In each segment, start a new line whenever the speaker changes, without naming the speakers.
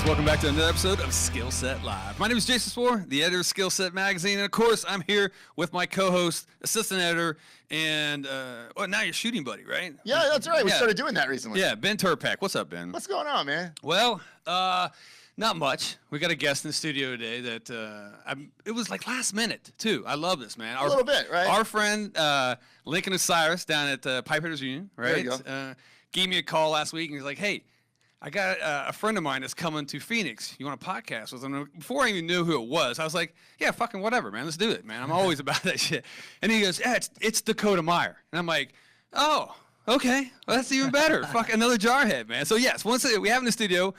Welcome back to another episode of Skillset Live. My name is Jason Swore, the editor of Skillset Magazine, and of course, I'm here with my co-host, assistant editor, and now you're shooting buddy, right?
Yeah, that's right. We started doing that recently.
Yeah, Ben Turpak. What's up, Ben?
What's going on, man?
Well, not much. We got a guest in the studio today that it was like last minute too. I love this, man.
A little bit, right?
Our friend Lincoln Osiris down at Pipehitters Union, right?
There you go.
Gave me a call last week and he's like, "Hey, I got a friend of mine that's coming to Phoenix. You want a podcast with him?" Before I even knew who it was, I was like, "Yeah, fucking whatever, man. Let's do it, man. I'm always about that shit." And he goes, "Yeah, it's Dakota Meyer." And I'm like, "Oh, okay. Well, that's even better. Fuck, another jarhead, man." So yes, once we have in the studio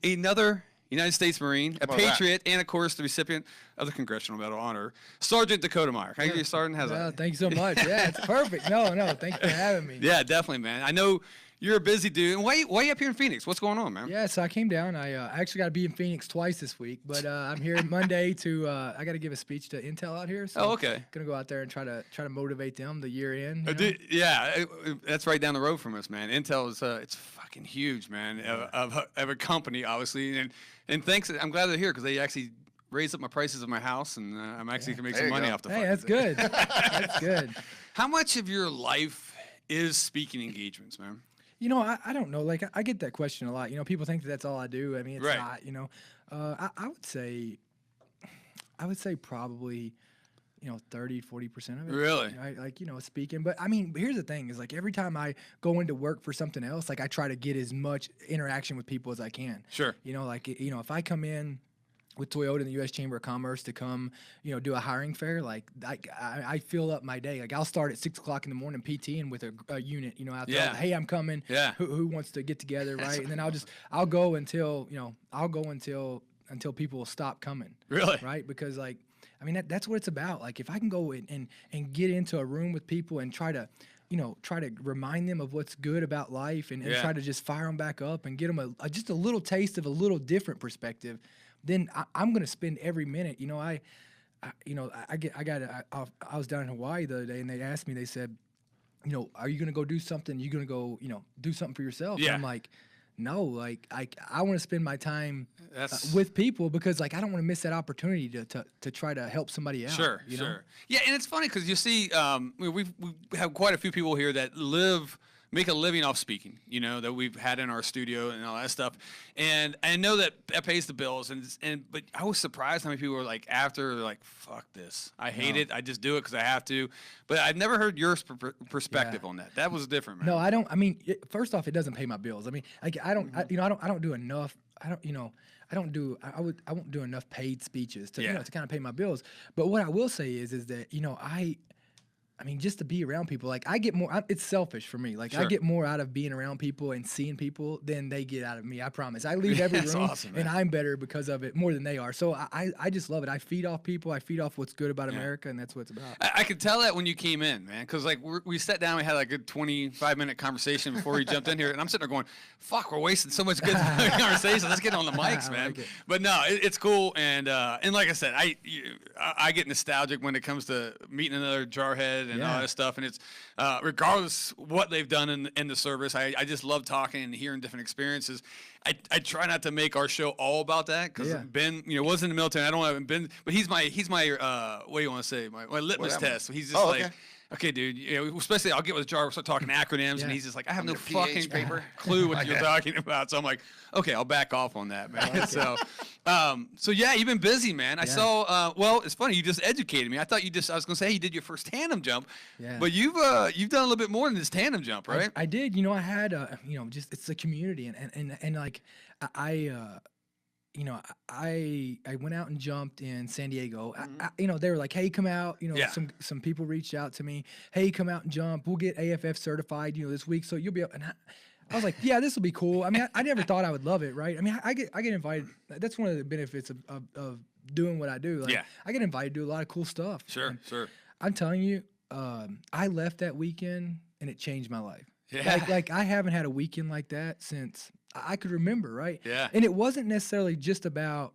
another United States Marine, a patriot, and of course the recipient of the Congressional Medal of Honor, Sergeant Dakota Meyer. Can I give you a sergeant? How's that?
Thank you so much. Yeah, it's perfect. No, thanks for having me.
Yeah, definitely, man. I know you're a busy dude. And why are you up here in Phoenix? What's going on, man?
Yeah, so I came down. I actually got to be in Phoenix twice this week, but I'm here Monday to. I got to give a speech to Intel out here. So
okay.
Gonna go out there and try to motivate them the year in.
Yeah, that's right down the road from us, man. Intel is it's fucking huge, man. Of a company, obviously, and thanks. I'm glad they're here because they actually raised up my prices of my house, and I'm actually gonna make some money off the.
Hey, that's good. That's good.
How much of your life is speaking engagements, man?
You know, I don't know. Like, I get that question a lot. You know, people think that that's all I do. I mean, it's not. You know, I would say probably, 30-40% of it.
Really?
Like, speaking. But I mean, here's the thing: is like every time I go into work for something else, like I try to get as much interaction with people as I can.
Sure.
If I come in with Toyota and the U.S. Chamber of Commerce to come, do a hiring fair, like I fill up my day. Like I'll start at 6 o'clock in the morning PTing with a unit, out there.
Yeah.
Hey, I'm coming.
Yeah.
Who wants to get together, right? And then I'll go until people will stop coming.
Really?
Right? Because that's what it's about. Like if I can go and get into a room with people and try to remind them of what's good about life and try to just fire them back up and get them just a little taste of a little different perspective, then I'm gonna spend every minute. I was down in Hawaii the other day and they asked me. They said, "Are you gonna go do something? You gonna go, do something for yourself?"
Yeah.
And I'm like, no, like I want to spend my time with people because I don't want to miss that opportunity to try to help somebody out.
Sure. Yeah, and it's funny because you see, we have quite a few people here that make a living off speaking, that we've had in our studio and all that stuff. And I know that pays the bills. But I was surprised how many people were like, after, they're like, fuck this. I hate it. I just do it because I have to. But I've never heard your perspective on that. That was different, man.
No, I don't. I mean, first off, it doesn't pay my bills. I mean, like I don't do enough. I won't do enough paid speeches to kind of pay my bills. But what I will say is that, I mean, just to be around people, like I get more. It's selfish for me. Like
Sure.
I get more out of being around people and seeing people than they get out of me. I promise. I leave every room
awesome,
and I'm better because of it more than they are. So I just love it. I feed off people. I feed off what's good about America, and that's what it's about.
I could tell that when you came in, man, because we sat down, we had like a good 25-minute conversation before we jumped in here, and I'm sitting there going, "Fuck, we're wasting so much good conversation. Let's get on the mics, man."
Like it.
But no, it's cool, and like I said, I get nostalgic when it comes to meeting another jarhead and all that stuff, and it's regardless what they've done in the service, I just love talking and hearing different experiences. I try not to make our show all about that because Ben, was in the military. I don't have Ben, but he's my what do you want to say? My litmus test. So he's just okay, dude. Especially I'll get with Jar, we'll start talking acronyms, and he's just like, I have no fucking clue what you're talking about. So I'm like, okay, I'll back off on that, man. So yeah, you've been busy, man. I saw. Well, it's funny. You just educated me. I thought I was gonna say, hey, you did your first tandem jump. Yeah. But you've done a little bit more than this tandem jump, right?
I did. I had just it's a community and like I went out and jumped in San Diego. Mm-hmm. They were like, "Hey, come out." Some people reached out to me. "Hey, come out and jump. We'll get AFF certified, this week, so you'll be up." And I was like, "Yeah, this will be cool." I mean, I never thought I would love it, right? I mean, I get invited. That's one of the benefits of doing what I do. Like, I get invited to do a lot of cool stuff.
Sure.
I'm telling you, I left that weekend and it changed my life.
Yeah.
Like I haven't had a weekend like that since I could remember, right?
Yeah.
And it wasn't necessarily just about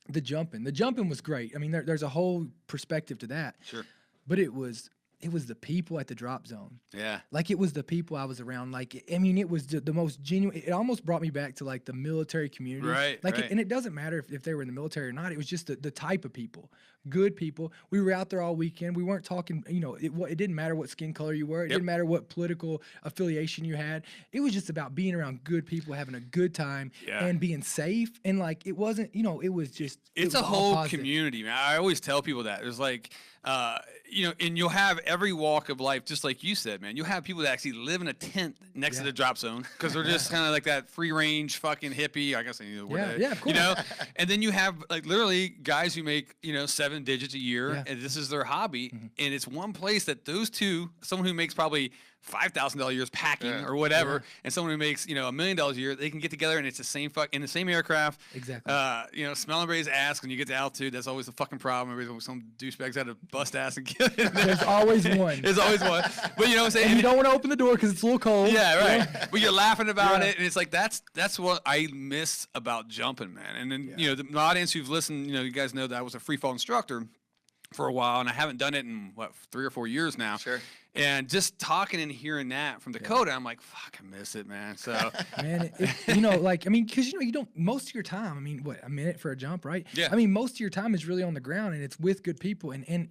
the jumping. The jumping was great. I mean, there's a whole perspective to that.
Sure.
But it was it was the people at the drop zone.
Yeah.
Like, it was the people I was around. Like, I mean, it was the most genuine. It almost brought me back to, like, the military community.
Right,
Like,
right.
and it doesn't matter if they were in the military or not. It was just the type of people. Good people. We were out there all weekend. We weren't talking, it didn't matter what skin color you were. It didn't matter what political affiliation you had. It was just about being around good people, having a good time, and being safe. And, like, it wasn't, it was just.
It's a whole community, man. I always tell people that. There's like, and you'll have every walk of life, just like you said, man. You'll have people that actually live in a tent next to the drop zone because they're just kind of like that free range fucking hippie. I guess they know
of course.
And then you have like literally guys who make 7 digits a year, and this is their hobby, and it's one place that those two, someone who makes probably $5,000 a year packing or whatever, and someone who makes $1 million a year, they can get together and it's the same in the same aircraft.
Exactly.
Smell everybody's ass when you get to altitude. That's always the fucking problem. Some douchebags had to bust ass and get in there.
There's always one.
There's always one. But you know what I'm saying?
And you don't want to open the door because it's a little cold.
Yeah, right. But you're laughing about it, and it's like that's what I miss about jumping, man. And then the audience who've listened, you guys know that I was a Freefall instructor for a while, and I haven't done it in 3 or 4 years now.
Sure.
And just talking and hearing that from Dakota, I'm like, fuck, I miss it, man. So,
man, because you don't most of your time. I mean, what, a minute for a jump, right?
Yeah.
I mean, most of your time is really on the ground, and it's with good people. And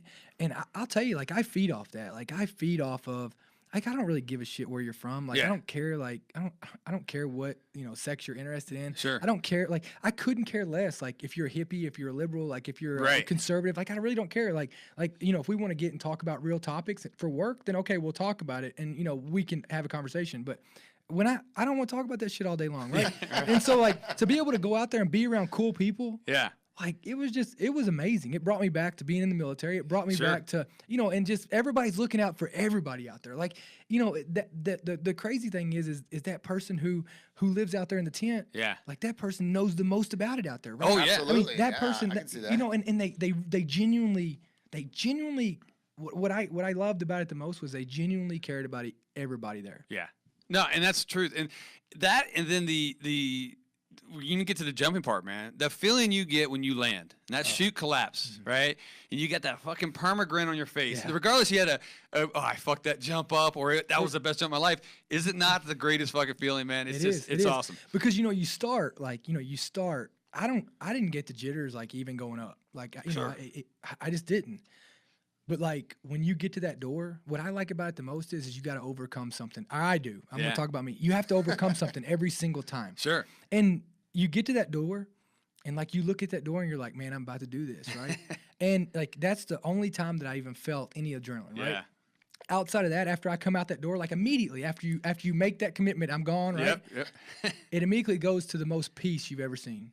I'll tell you, like, I feed off that. Like, I feed off of. Like, I don't really give a shit where you're from. Like, I don't care. Like, I don't care what sex you're interested in.
Sure.
I don't care. Like, I couldn't care less. Like, if you're a hippie, if you're a liberal, like if you're a conservative. Like, I really don't care. Like if we want to get and talk about real topics for work, then okay, we'll talk about it, and we can have a conversation. But when I don't want to talk about that shit all day long, right? And so, like, to be able to go out there and be around cool people. Yeah. Like, it was amazing. It brought me back to being in the military. It brought me back to, and just everybody's looking out for everybody out there. Like, the crazy thing is that person who lives out there in the tent, like, that person knows the most about it out there, right?
Oh, yeah. Absolutely.
I mean, that person,
I can see that.
And they genuinely, what I loved about it the most was they genuinely cared about everybody there.
Yeah. No, and that's the truth. And then the you can get to the jumping part, man. The feeling you get when you land, and that chute collapse, right? And you get that fucking perma grin on your face. Yeah. Regardless, you had I fucked that jump up, or that was the best jump of my life. Is it not the greatest fucking feeling, man? It's awesome.
Because you start. I didn't get the jitters like even going up. Like I just didn't. But like when you get to that door, what I like about it the most is you got to overcome something. I do. I'm gonna talk about me. You have to overcome something every single time.
Sure.
And you get to that door, and like you look at that door, and you're like, man, I'm about to do this, right? And like that's the only time that I even felt any adrenaline, right? Outside of that, after I come out that door, like immediately after you make that commitment, I'm gone, right?
Yep.
It immediately goes to the most peace you've ever seen.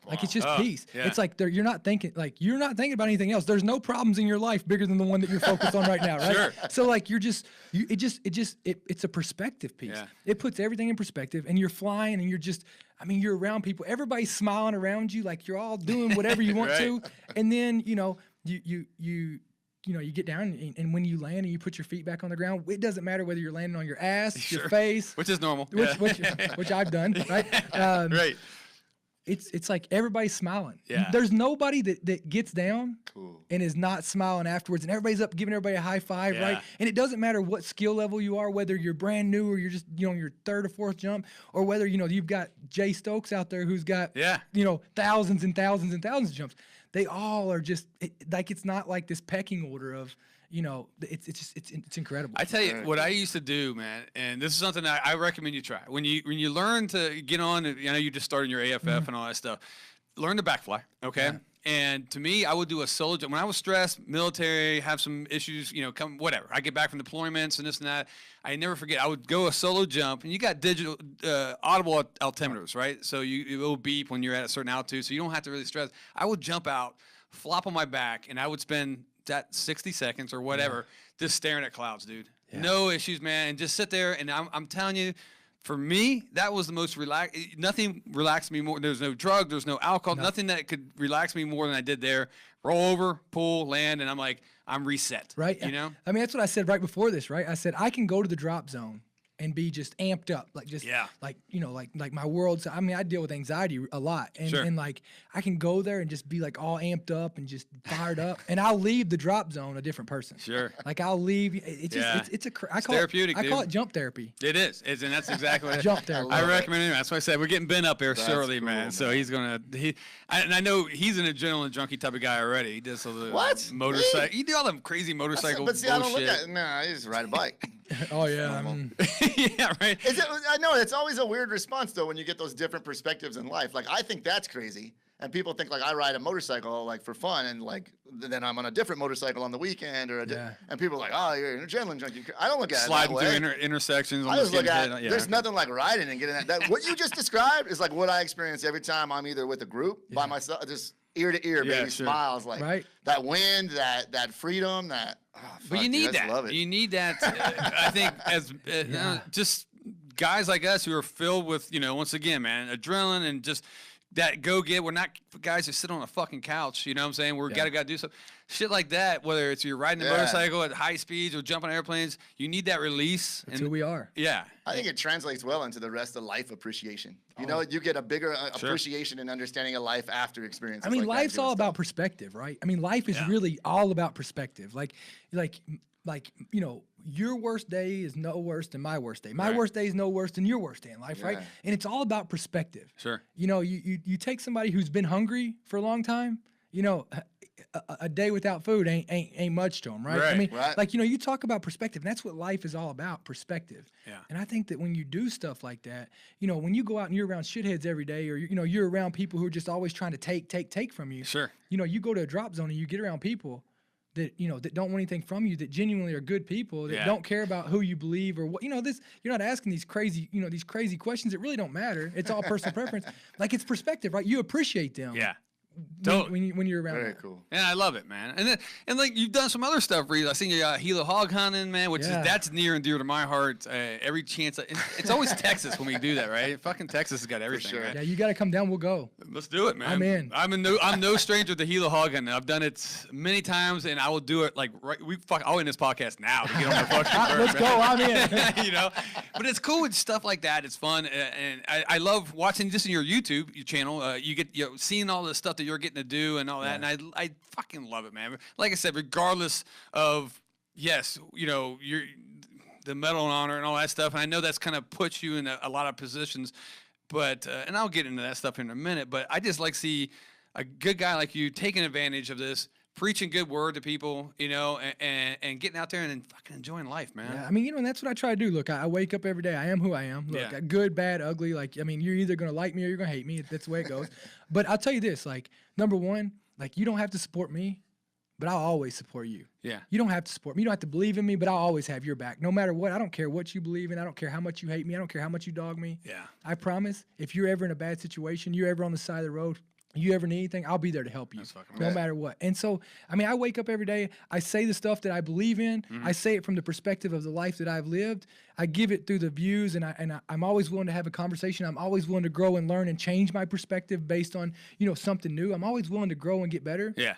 Like, it's just peace. Yeah. It's like you're not thinking about anything else. There's no problems in your life bigger than the one that you're focused on right now, right?
Sure.
So like it's a perspective piece. Yeah. It puts everything in perspective, and you're flying, and you're around people. Everybody's smiling around you, like you're all doing whatever you want to. And then you get down, and when you land and you put your feet back on the ground, it doesn't matter whether you're landing on your ass, your face,
which is normal,
which I've done, right?
Right.
It's like everybody's smiling.
Yeah.
There's nobody that gets down and is not smiling afterwards, and everybody's up giving everybody a high five, right? And it doesn't matter what skill level you are, whether you're brand new or you're just your third or fourth jump, or whether you've got Jay Stokes out there who's got thousands and thousands and thousands of jumps. They all are just it's not like this pecking order of it's incredible.
I tell you what I used to do, man, and this is something I recommend you try. When you learn to get on, I know you just started your AFF and all that stuff. Learn to backfly, okay? Yeah. And to me, I would do a solo jump. When I was stressed, military, have some issues, whatever. I get back from deployments and this and that. I never forget. I would go a solo jump, and you got digital, audible altimeters, right? So it will beep when you're at a certain altitude, so you don't have to really stress. I would jump out, flop on my back, and I would spend that 60 seconds or whatever just staring at clouds, dude. Yeah. No issues, man. And just sit there, and I'm telling you, for me, that was the most nothing relaxed me more. There's no drug, there's no alcohol, nothing that could relax me more than I did there. Roll over, pull, land, and I'm like, I'm reset.
Right.
You know?
I mean, that's what I said right before this, right? I said, I can go to the drop zone and be just amped up, like just like like my world's. I mean, I deal with anxiety a lot, and like I can go there and just be like all amped up and just fired up, and I'll leave the drop zone a different person.
Sure.
Like I'll leave. It's just it's
therapeutic.
I call it jump therapy.
It is, and that's exactly what
jump therapy.
I recommend it. That's why I said we're getting Ben up here shortly, man. Man. So he's gonna and I know he's an adrenaline junkie type of guy already. He does all the motorcycle. You do all them crazy motorcycle
but see,
bullshit.
I don't look at. Nah, I just ride a bike.
Oh yeah,
yeah, right.
I know it's always a weird response though when you get those different perspectives in life. Like I think that's crazy, and people think like I ride a motorcycle like for fun, and like then I'm on a different motorcycle on the weekend, or and people are like, oh, you're an adrenaline junkie. I don't look at
sliding
it that way.
through intersections.
I just look at there's nothing like riding and getting that. What you just described is like what I experience every time I'm either with a group by myself, just ear to ear, baby smiles, like that wind, that freedom, that. Oh,
but you need that. You need that. I think as just guys like us who are filled with, once again, man, adrenaline and just that go get. We're not guys who sit on a fucking couch. You know what I'm saying? We're gotta do something. Shit like that, whether it's you're riding a motorcycle at high speeds or jumping on airplanes, you need that release.
That's who we are.
Yeah.
I think it translates well into the rest of life appreciation. You know, you get a bigger appreciation and understanding of life after experiences.
I mean,
like
life's all about perspective, right? I mean, life is really all about perspective. Like, your worst day is no worse than my worst day. My worst day is no worse than your worst day in life, right? And it's all about perspective.
Sure.
You take somebody who's been hungry for a long time, a day without food ain't much to them, right? I mean, like, you talk about perspective, and that's what life is all about, perspective.
Yeah.
And I think that when you do stuff like that, when you go out and you're around shitheads every day, or, you're around people who are just always trying to take from you.
Sure.
You go to a drop zone and you get around people that, that don't want anything from you, that genuinely are good people, that don't care about who you believe or what, you're not asking these crazy, these crazy questions that really don't matter. It's all personal preference. Like, it's perspective, right? You appreciate them.
Yeah.
When you're around.
Very cool.
Yeah, I love it, man. And like you've done some other stuff. I seen you Gila hog hunting, man, which that's near and dear to my heart. Every chance, it's always Texas when we do that, right? Fucking Texas has got everything.
Sure.
Right?
Yeah, you got to come down. We'll go.
Let's do it, man.
I'm in.
I'm no stranger to Gila hog hunting. I've done it many times, and I will do it like I'll end this podcast now to get on my fucking bird,
Let's go. I'm in.
But it's cool with stuff like that. It's fun, and I love watching this in your YouTube channel. You get seeing all the stuff that you're getting to do and all that, and I fucking love it, man. Like I said, regardless of you're the medal and honor and all that stuff, and I know that's kind of puts you in a lot of positions, but and I'll get into that stuff in a minute. But I just like to see a good guy like you taking advantage of this, preaching good word to people, and getting out there and fucking enjoying life, man.
Yeah, I mean, and that's what I try to do. Look, I wake up every day. I am who I am. Look, good, bad, ugly. Like, I mean, you're either gonna like me or you're gonna hate me. That's the way it goes. But I'll tell you this, like, number one, like, you don't have to support me, but I'll always support you.
Yeah.
You don't have to support me. You don't have to believe in me, but I'll always have your back. No matter what. I don't care what you believe in. I don't care how much you hate me. I don't care how much you dog me.
Yeah.
I promise, if you're ever in a bad situation, you're ever on the side of the road, you ever need anything, I'll be there to help you, no matter what. And so, I mean, I wake up every day, I say the stuff that I believe in. I say it from the perspective of the life that I've lived. I give it through the views, and I'm always willing to have a conversation. I'm always willing to grow and learn and change my perspective based on, something new. I'm always willing to grow and get better.
Yeah.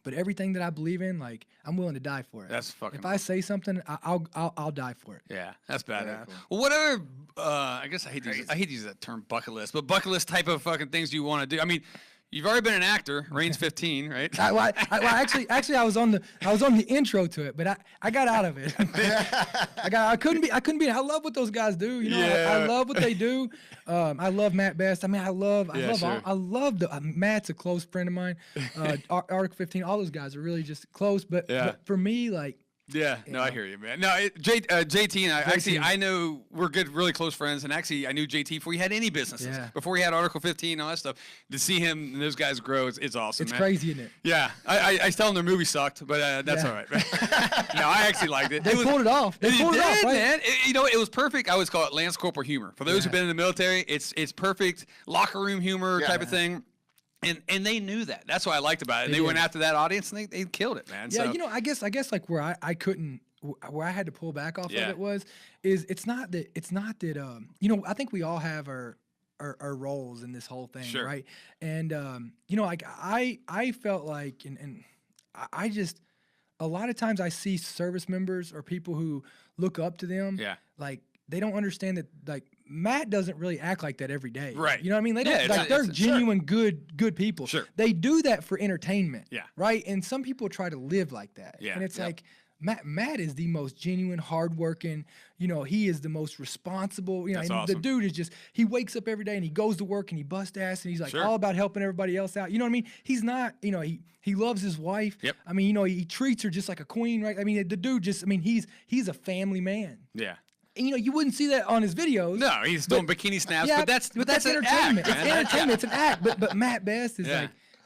But everything that I believe in, like, I'm willing to die for it.
That's fucking.
If I say something, I'll die for it.
Yeah, that's bad.
Cool.
Well, what other? I guess I hate to use that term bucket list, but bucket list type of fucking things you want to do. I mean, you've already been an actor, Range 15, right?
Actually, I was on the intro to it, but I got out of it. I couldn't be. I love what those guys do. I love what they do. I love Matt Best. I mean, I love Matt's a close friend of mine. Article 15, all those guys are really just close. But for me, like.
Yeah, no, I hear you, man. No, JT and I know we're good, really close friends, and actually I knew JT before he had any businesses, before he had Article 15 and all that stuff. To see him and those guys grow, it's awesome.
It's
man.
crazy, isn't it?
Yeah, I tell them their movie sucked, but that's all right. No, I actually liked it.
They pulled it off. They pulled it off, right?
Man. It was perfect. I always call it Lance Corporal humor. For those who've been in the military, it's perfect locker room humor type of thing. And they knew that. That's what I liked about it. They went after that audience and they killed it, man.
Yeah, so. I guess like where I couldn't, where I had to pull back off of it it's not that I think we all have our roles in this whole thing, right? And like I felt like and I just a lot of times I see service members or people who look up to them, like they don't understand that, like, Matt doesn't really act like that every day.
Right.
You know what I mean? They don't, like, they're genuine good people.
Sure.
They do that for entertainment.
Yeah.
Right? And some people try to live like that.
Yeah.
And it's like, Matt is the most genuine, hardworking, you know, he is the most responsible, you know,
That's
and
awesome.
the dude is just, he wakes up every day and he goes to work and he busts ass and he's like all about helping everybody else out. You know what I mean? He's not, you know, he loves his wife.
Yep.
I mean, you know, he treats her just like a queen, right? I mean, the dude just, I mean, he's a family man.
Yeah.
And, you know, you wouldn't see that on his videos.
No, he's doing bikini snaps,
Yeah,
but that's
entertainment.
An act,
It's entertainment. It's an act. But Matt Best is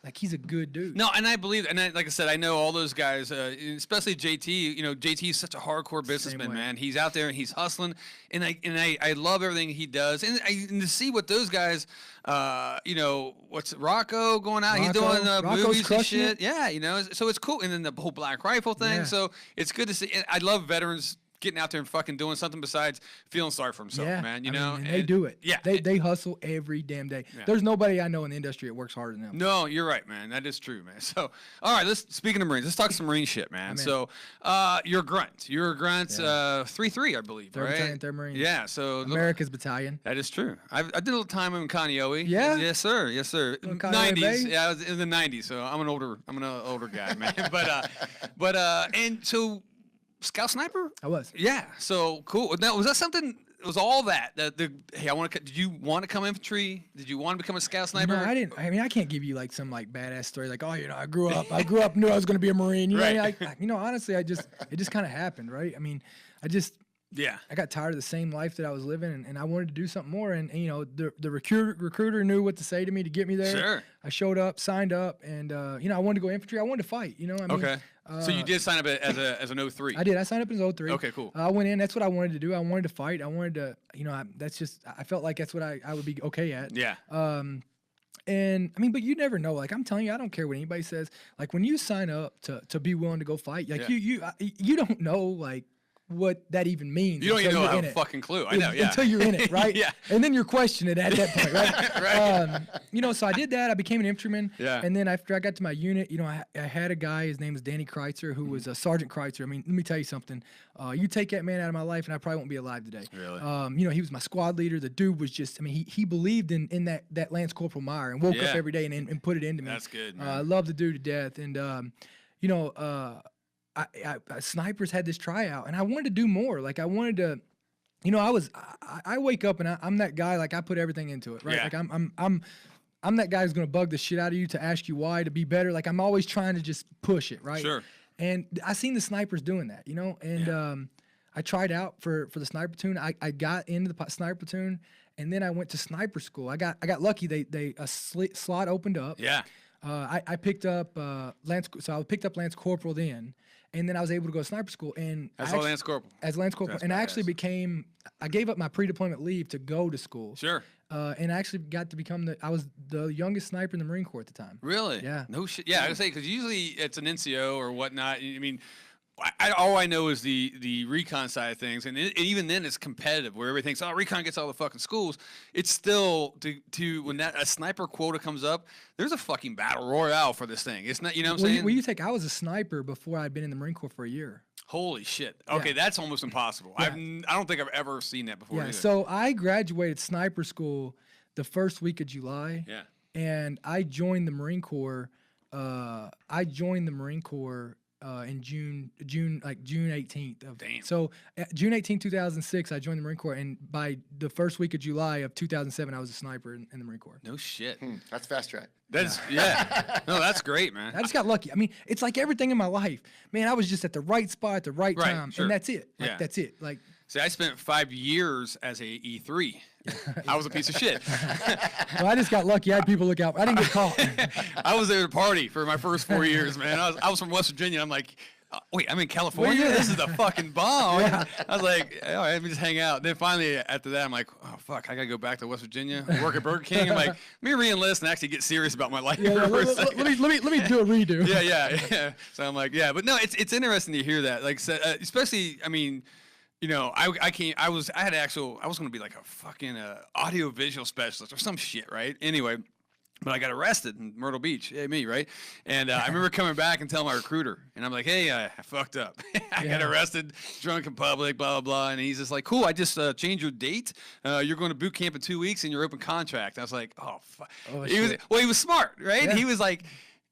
like he's a good dude.
No, and I believe, and like I said, I know all those guys, especially JT. You know, JT is such a hardcore businessman, man. He's out there and he's hustling, and I love everything he does, and to see what those guys, you know, what's Rocco going out? He's doing movies and shit.
It.
Yeah, you know, so it's cool, and then the whole Black Rifle thing.
Yeah.
So it's good to see. And I love veterans getting out there and fucking doing something besides feeling sorry for himself, man. You know,
and they do it.
Yeah,
they hustle every damn day. Yeah. There's nobody I know in the industry that works harder than them.
No, you're right, man. That is true, man. So, all right, speaking of Marines, let's talk some Marine shit, man. So, you're a grunt. You're a grunt, 3-3, I believe,
Third
right?
Battalion, 3rd Marines.
Yeah. So
America's battalion.
that is true. I did a little time in Kaneohe.
Yeah.
Yes, sir. Yes, sir.
Kaneohe
90s.
Bay?
Yeah, I was in the 90s. So I'm an older guy, man. but and so. Scout sniper?
I was.
Yeah. So cool. Now, was that something? It was all that. Hey, did you want to come infantry? Did you want to become a scout sniper?
No, I didn't. I mean, I can't give you like some like badass story. Like, oh, you know, I grew up, knew I was going to be a Marine. You know, what I mean? You know, honestly, it just kind of happened, right? I mean, I got tired of the same life that I was living, and I wanted to do something more. And you know, the recruiter knew what to say to me to get me there.
Sure.
I showed up, signed up, and you know, I wanted to go infantry. I wanted to fight. You know, I mean,
okay. So you did sign up as an 03.
I did. I signed up as 03.
Okay, cool.
I went in. That's what I wanted to do. I wanted to fight. I wanted to, you know, I felt like that's what I would be okay at.
Yeah.
And I mean, but you never know. Like I'm telling you, I don't care what anybody says. Like when you sign up to be willing to go fight, like you don't know like what that even means.
You don't even have a fucking clue. I know, yeah.
Until you're in it, right?
Yeah.
And then you're questioning it at that point, right?
Right.
You know, so I did that. I became an infantryman.
Yeah.
And then after I got to my unit, you know, I had a guy, his name was Danny Kreitzer, who was a Sergeant Kreitzer. I mean, let me tell you something. You take that man out of my life and I probably won't be alive today.
Really?
You know, he was my squad leader. The dude was just, I mean, he believed in that Lance Corporal Meyer and woke up every day and put it into me.
That's good, man.
I love the dude to death. And, you know, snipers had this tryout and I wanted to do more. Like I wanted to, you know, I wake up and I'm that guy, like I put everything into it, right?
Yeah.
Like I'm that guy who's going to bug the shit out of you to ask you why, to be better. Like I'm always trying to just push it, right?
Sure.
And I seen the snipers doing that, you know, and I tried out for the sniper platoon. I got into the sniper platoon and then I went to sniper school. I got lucky. A slot opened up.
Yeah.
I picked up Lance Corporal then. And then I was able to go to sniper school, and
As Lance Corporal.
As Lance Corporal, and I actually I gave up my pre-deployment leave to go to school.
Sure.
And I actually got to become I was the youngest sniper in the Marine Corps at the time.
Really?
Yeah.
No shit. Yeah, I was say because usually it's an NCO or whatnot. I mean, all I know is the recon side of things, and even then it's competitive where everything's recon gets all the fucking schools. It's still to when a sniper quota comes up, there's a fucking battle royale for this thing. It's not, you know what I'm saying?
Well, you take I was a sniper before I'd been in the Marine Corps for a year.
Holy shit. Okay, that's almost impossible.
Yeah.
I don't think I've ever seen that before.
Yeah.
Either.
So I graduated sniper school the first week of July.
Yeah.
And I joined the Marine Corps. In June 18th.
Damn.
So June 18th, 2006, I joined the Marine Corps, and by the first week of July of 2007, I was a sniper in the Marine Corps.
No shit.
That's fast track.
That's No, that's great, man.
I just got lucky. I mean, it's like everything in my life, man. I was just at the right spot at the right time,
sure.
and that's it. Like,
Yeah.
that's it. Like,
see, I spent 5 years as a E3. I was a piece of shit.
well, I just got lucky. I had people look out. I didn't get caught.
I was there to party for my first 4 years, man. I was from West Virginia. I'm like, wait, I'm in California?
Well, yeah.
This is the fucking bomb.
Yeah.
I was like, all right, let me just hang out. Then finally, after that, I'm like, oh, fuck, I got to go back to West Virginia, work at Burger King. I'm like, let me re-enlist and actually get serious about my life.
Yeah, let me do a redo.
Yeah. So I'm like, yeah. But no, it's interesting to hear that. Like, especially, I mean, you know, I was going to be like a fucking audio visual specialist or some shit, right? Anyway, But I got arrested in Myrtle Beach, me, right? And I remember coming back and telling my recruiter, and I'm like, hey, I fucked up. I got arrested, drunk in public, blah, blah, blah. And he's just like, cool, I just changed your date. You're going to boot camp in 2 weeks and your open contract. I was like, oh, fuck. He was smart, right? Yeah. He was like,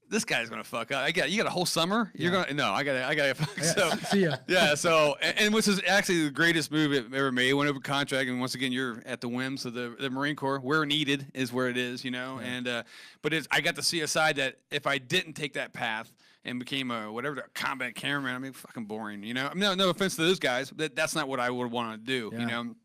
this guy's gonna fuck up. You got a whole summer. You're gonna I gotta fuck. So
see ya.
Yeah. So and which is actually the greatest move it ever made. Went over contract, and once again, you're at the whims of the Marine Corps. Where needed is where it is, And but I got to see a side that if I didn't take that path and became a combat cameraman, I mean, fucking boring. No offense to those guys, that's not what I would want to do.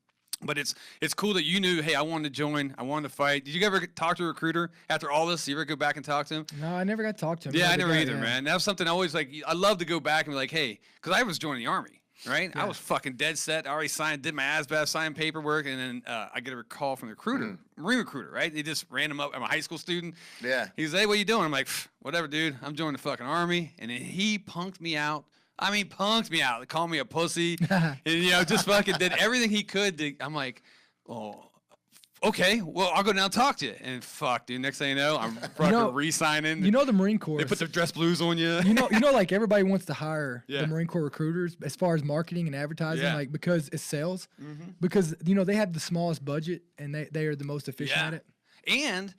But it's cool that you knew, hey, I wanted to join. I wanted to fight. Did you ever talk to a recruiter after all this? Did you ever go back and talk to him?
No, I never got to talk to him.
Yeah, I never either, man. That was something I always like. I love to go back and be like, hey, because I was joining the Army, right? Yeah. I was fucking dead set. I already did my ASVAB, signed paperwork, and then I get a call from the recruiter, Marine recruiter, right? They just ran him up. I'm a high school student.
Yeah.
He's like, hey, what you doing? I'm like, whatever, dude. I'm joining the fucking Army. And then he punked me out. Punked me out. Called me a pussy. And, just fucking did everything he could. I'm like, oh, okay. Well, I'll go down and talk to you. And fuck, dude. Next thing you know, I'm fucking re-signing.
The Marine Corps.
They put their dress blues on you.
Like everybody wants to hire the Marine Corps recruiters as far as marketing and advertising, like because it's sales. Because they have the smallest budget and they are the most efficient at it.
And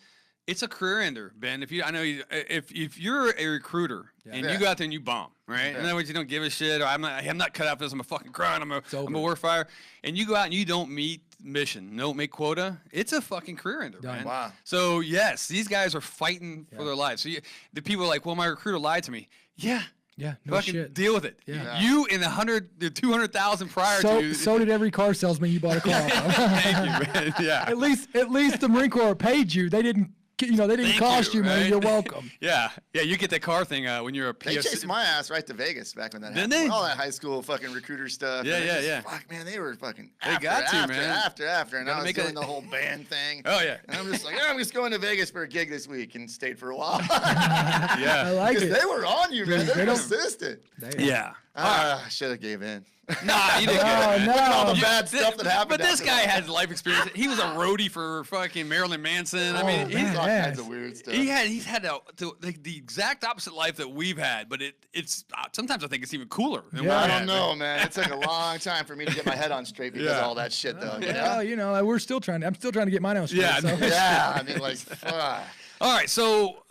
it's a career ender, Ben. If you're a recruiter and you go out there and you bomb, right? In other words, you don't give a shit, or I'm not cut out for this. I'm a fucking grunt. I'm a warfighter, and you go out and you don't meet mission, don't make quota. It's a fucking career ender, man.
Wow.
So yes, these guys are fighting for their lives. So the people are like, well, my recruiter lied to me. Yeah.
Yeah, no
fucking
shit.
deal with it. Yeah. You and the 200,000 prior to.
So did every car salesman you bought a car off.
Thank you, man. Yeah.
At least the Marine Corps paid you. They didn't. They didn't cost you, man. Right? You're welcome.
Yeah, you get that car thing when you're a PS.
They chased my ass right to Vegas back when that happened.
Didn't they?
All that high school fucking recruiter stuff.
Yeah.
Fuck, man, they were fucking
after,
and I was doing the whole band thing.
Oh yeah.
And I'm just like, I'm just going to Vegas for a gig this week, and stayed for a while.
Yeah,
I like it.
They were on you, man. They're consistent.
Yeah.
I should have gave in.
Nah, you didn't.
All the bad stuff that happened.
But this guy has life experience. He was a roadie for fucking Marilyn Manson. I mean,
he's all kinds of weird stuff.
He's had the exact opposite life that we've had, but it's sometimes I think it's even cooler.
I don't know, man. It took a long time for me to get my head on straight because of all that shit, though.
We're still trying. I'm still trying to get mine on straight.
Yeah,
so.
Yeah. I mean, like, fuck.
All right, so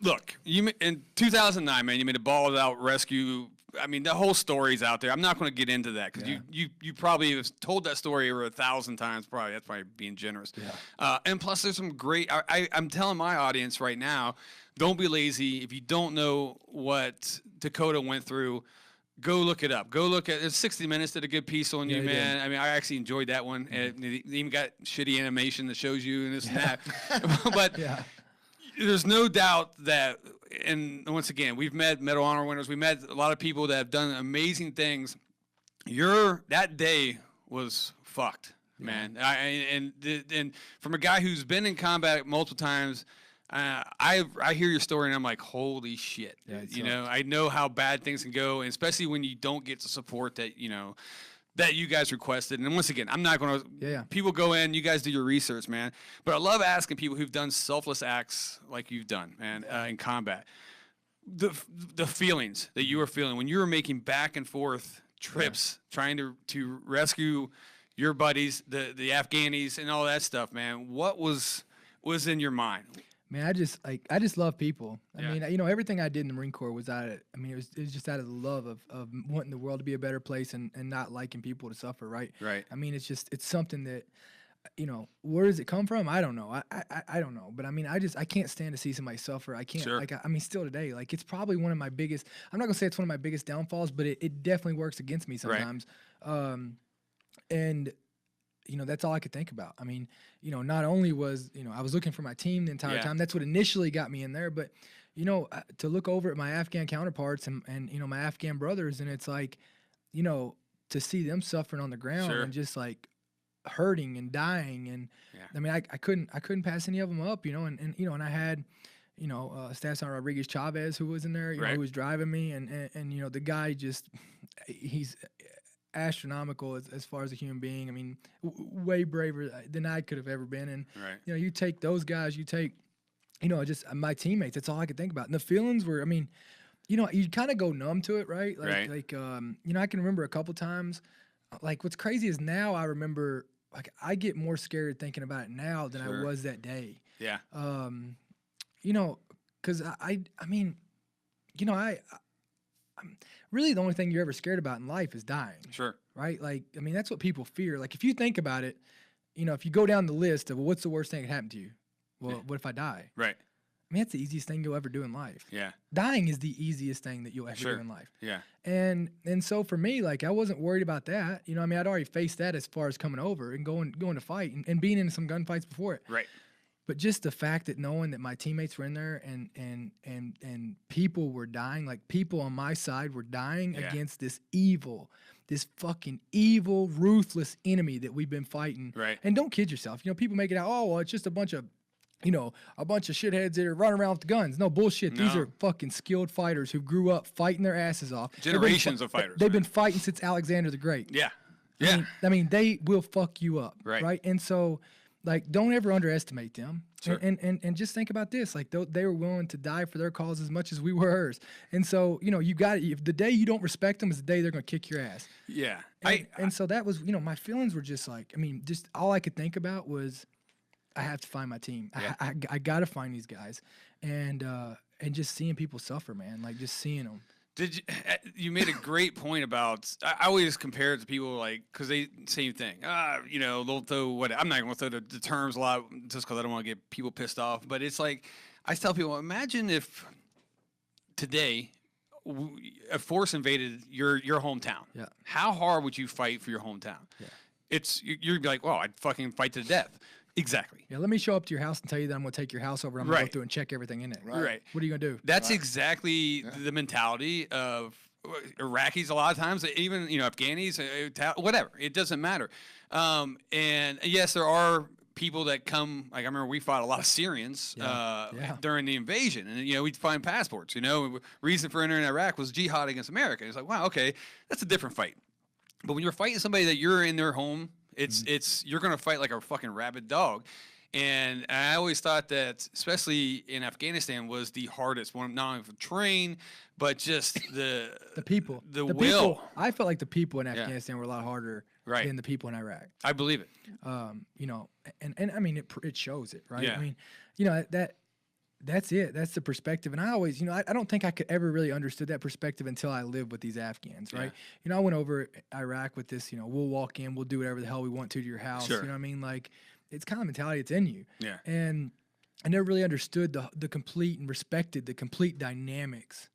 look, you in 2009, man, you made a balled out rescue. I mean, the whole story's out there. I'm not going to get into that because you probably have told that story over 1,000 times. Probably that's probably being generous. Yeah. And plus, there's some great. I'm telling my audience right now, don't be lazy. If you don't know what Dakota went through, go look it up. Go look at it. 60 Minutes did a good piece on you, man. Did. I mean, I actually enjoyed that one. Mm-hmm. They even got shitty animation that shows you and this and that. But there's no doubt that. And once again, we've met Medal Honor winners. We met a lot of people that have done amazing things. That day was fucked, man. And from a guy who's been in combat multiple times, I hear your story and I'm like, holy shit. Yeah, I know how bad things can go, and especially when you don't get the support that that you guys requested. And once again, I'm not going to. People go in. You guys do your research, man. But I love asking people who've done selfless acts like you've done, man, in combat. The feelings that you were feeling when you were making back and forth trips, trying to rescue your buddies, the Afghanis, and all that stuff, man. What was in your mind?
Man, I just love people. I mean, everything I did in the Marine Corps was it was just out of the love of wanting the world to be a better place and not liking people to suffer, right?
Right.
I mean, it's something that, where does it come from? I don't know. I don't know. But I mean, I can't stand to see somebody suffer. I can't, still today, it's probably one of my biggest, I'm not gonna say it's one of my biggest downfalls, but it definitely works against me sometimes. Right. And that's all I could think about. I mean, not only was, I was looking for my team the entire time. That's what initially got me in there. But, to look over at my Afghan counterparts and my Afghan brothers, and it's like, to see them suffering on the ground and just like hurting and dying. And I mean, I couldn't pass any of them up, and I had, Staff Sergeant Rodriguez Chavez, who was in there, who was driving me. And the guy he's astronomical as far as a human being. I mean, way braver than I could have ever been. And you take those guys, you take just my teammates. That's all I could think about. And the feelings were, I mean, you kind of go numb to it, right? Like, I can remember a couple times. Like, what's crazy is now I remember, like, I get more scared thinking about it now than I was that day.
Yeah.
Because I mean, I'm really the only thing you're ever scared about in life is dying.
Sure.
Right? Like, I mean, that's what people fear. Like, if you think about it, if you go down the list of what's the worst thing that can happen to you? Well, what if I die?
Right.
I mean, that's the easiest thing you'll ever do in life.
Yeah.
Dying is the easiest thing that you'll ever do in life.
Yeah.
And so for me, like, I wasn't worried about that. I mean, I'd already faced that as far as coming over and going to fight and being in some gunfights before it.
Right.
But just the fact that knowing that my teammates were in there and people were dying, like people on my side were dying against this fucking evil, ruthless enemy that we've been fighting.
Right.
And don't kid yourself. People make it out, oh, well, it's just a bunch of shitheads that are running around with guns. No bullshit. No. These are fucking skilled fighters who grew up fighting their asses off.
Generations of fighters.
They've been fighting since Alexander the Great.
Yeah. Yeah.
I mean, they will fuck you up.
Right.
And so, like, don't ever underestimate them.
Sure.
And just think about this. Like, they were willing to die for their cause as much as we were hers. And so, you got if the day you don't respect them is the day they're going to kick your ass.
Yeah.
And so that was, my feelings were just like, I mean, just all I could think about was, I have to find my team. Yeah. I got to find these guys. And just seeing people suffer, man, like just seeing them.
You made a great point about, I always compare it to people like, because they same thing. They'll throw I'm not going to throw the terms a lot just because I don't want to get people pissed off. But it's like, I tell people, imagine if today a force invaded your hometown.
Yeah.
How hard would you fight for your hometown? Yeah. You'd be like, well, I'd fucking fight to the death. Exactly.
Yeah, let me show up to your house and tell you that I'm going to take your house over. I'm going to go through and check everything in it.
Right.
What are you going to do?
That's exactly the mentality of Iraqis a lot of times, even, Afghanis, whatever. It doesn't matter. And yes, there are people that come, like I remember we fought a lot of Syrians during the invasion. And, we'd find passports, reason for entering Iraq was jihad against America. It's like, wow, okay, that's a different fight. But when you're fighting somebody that you're in their home, you're going to fight like a fucking rabid dog. And I always thought that, especially in Afghanistan, was the hardest one, not only for terrain, but just the
people,
the will.
People, I felt like the people in Afghanistan were a lot harder than the people in Iraq.
I believe it.
And I mean, it shows it, right?
Yeah.
I mean, that's it. That's the perspective. And I always, I don't think I could ever really understood that perspective until I lived with these Afghans, right? Yeah. I went over Iraq with this, we'll walk in, we'll do whatever the hell we want to your house.
Sure.
You know what I mean? Like, it's kind of mentality that's in you.
Yeah.
And I never really understood the complete and respected the complete dynamics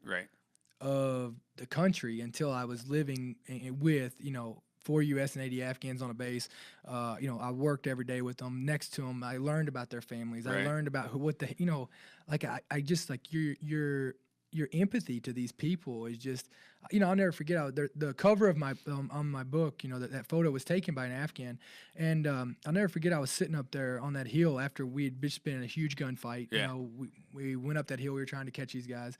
of the country until I was living with, 4 U.S. and 80 Afghans on a base. I worked every day with them, next to them. I learned about their families. I learned about I just like your empathy to these people is just, I'll never forget the cover of my on my book. That photo was taken by an Afghan, and I'll never forget. I was sitting up there on that hill after we'd just been in a huge gunfight.
Yeah.
We went up that hill. We were trying to catch these guys,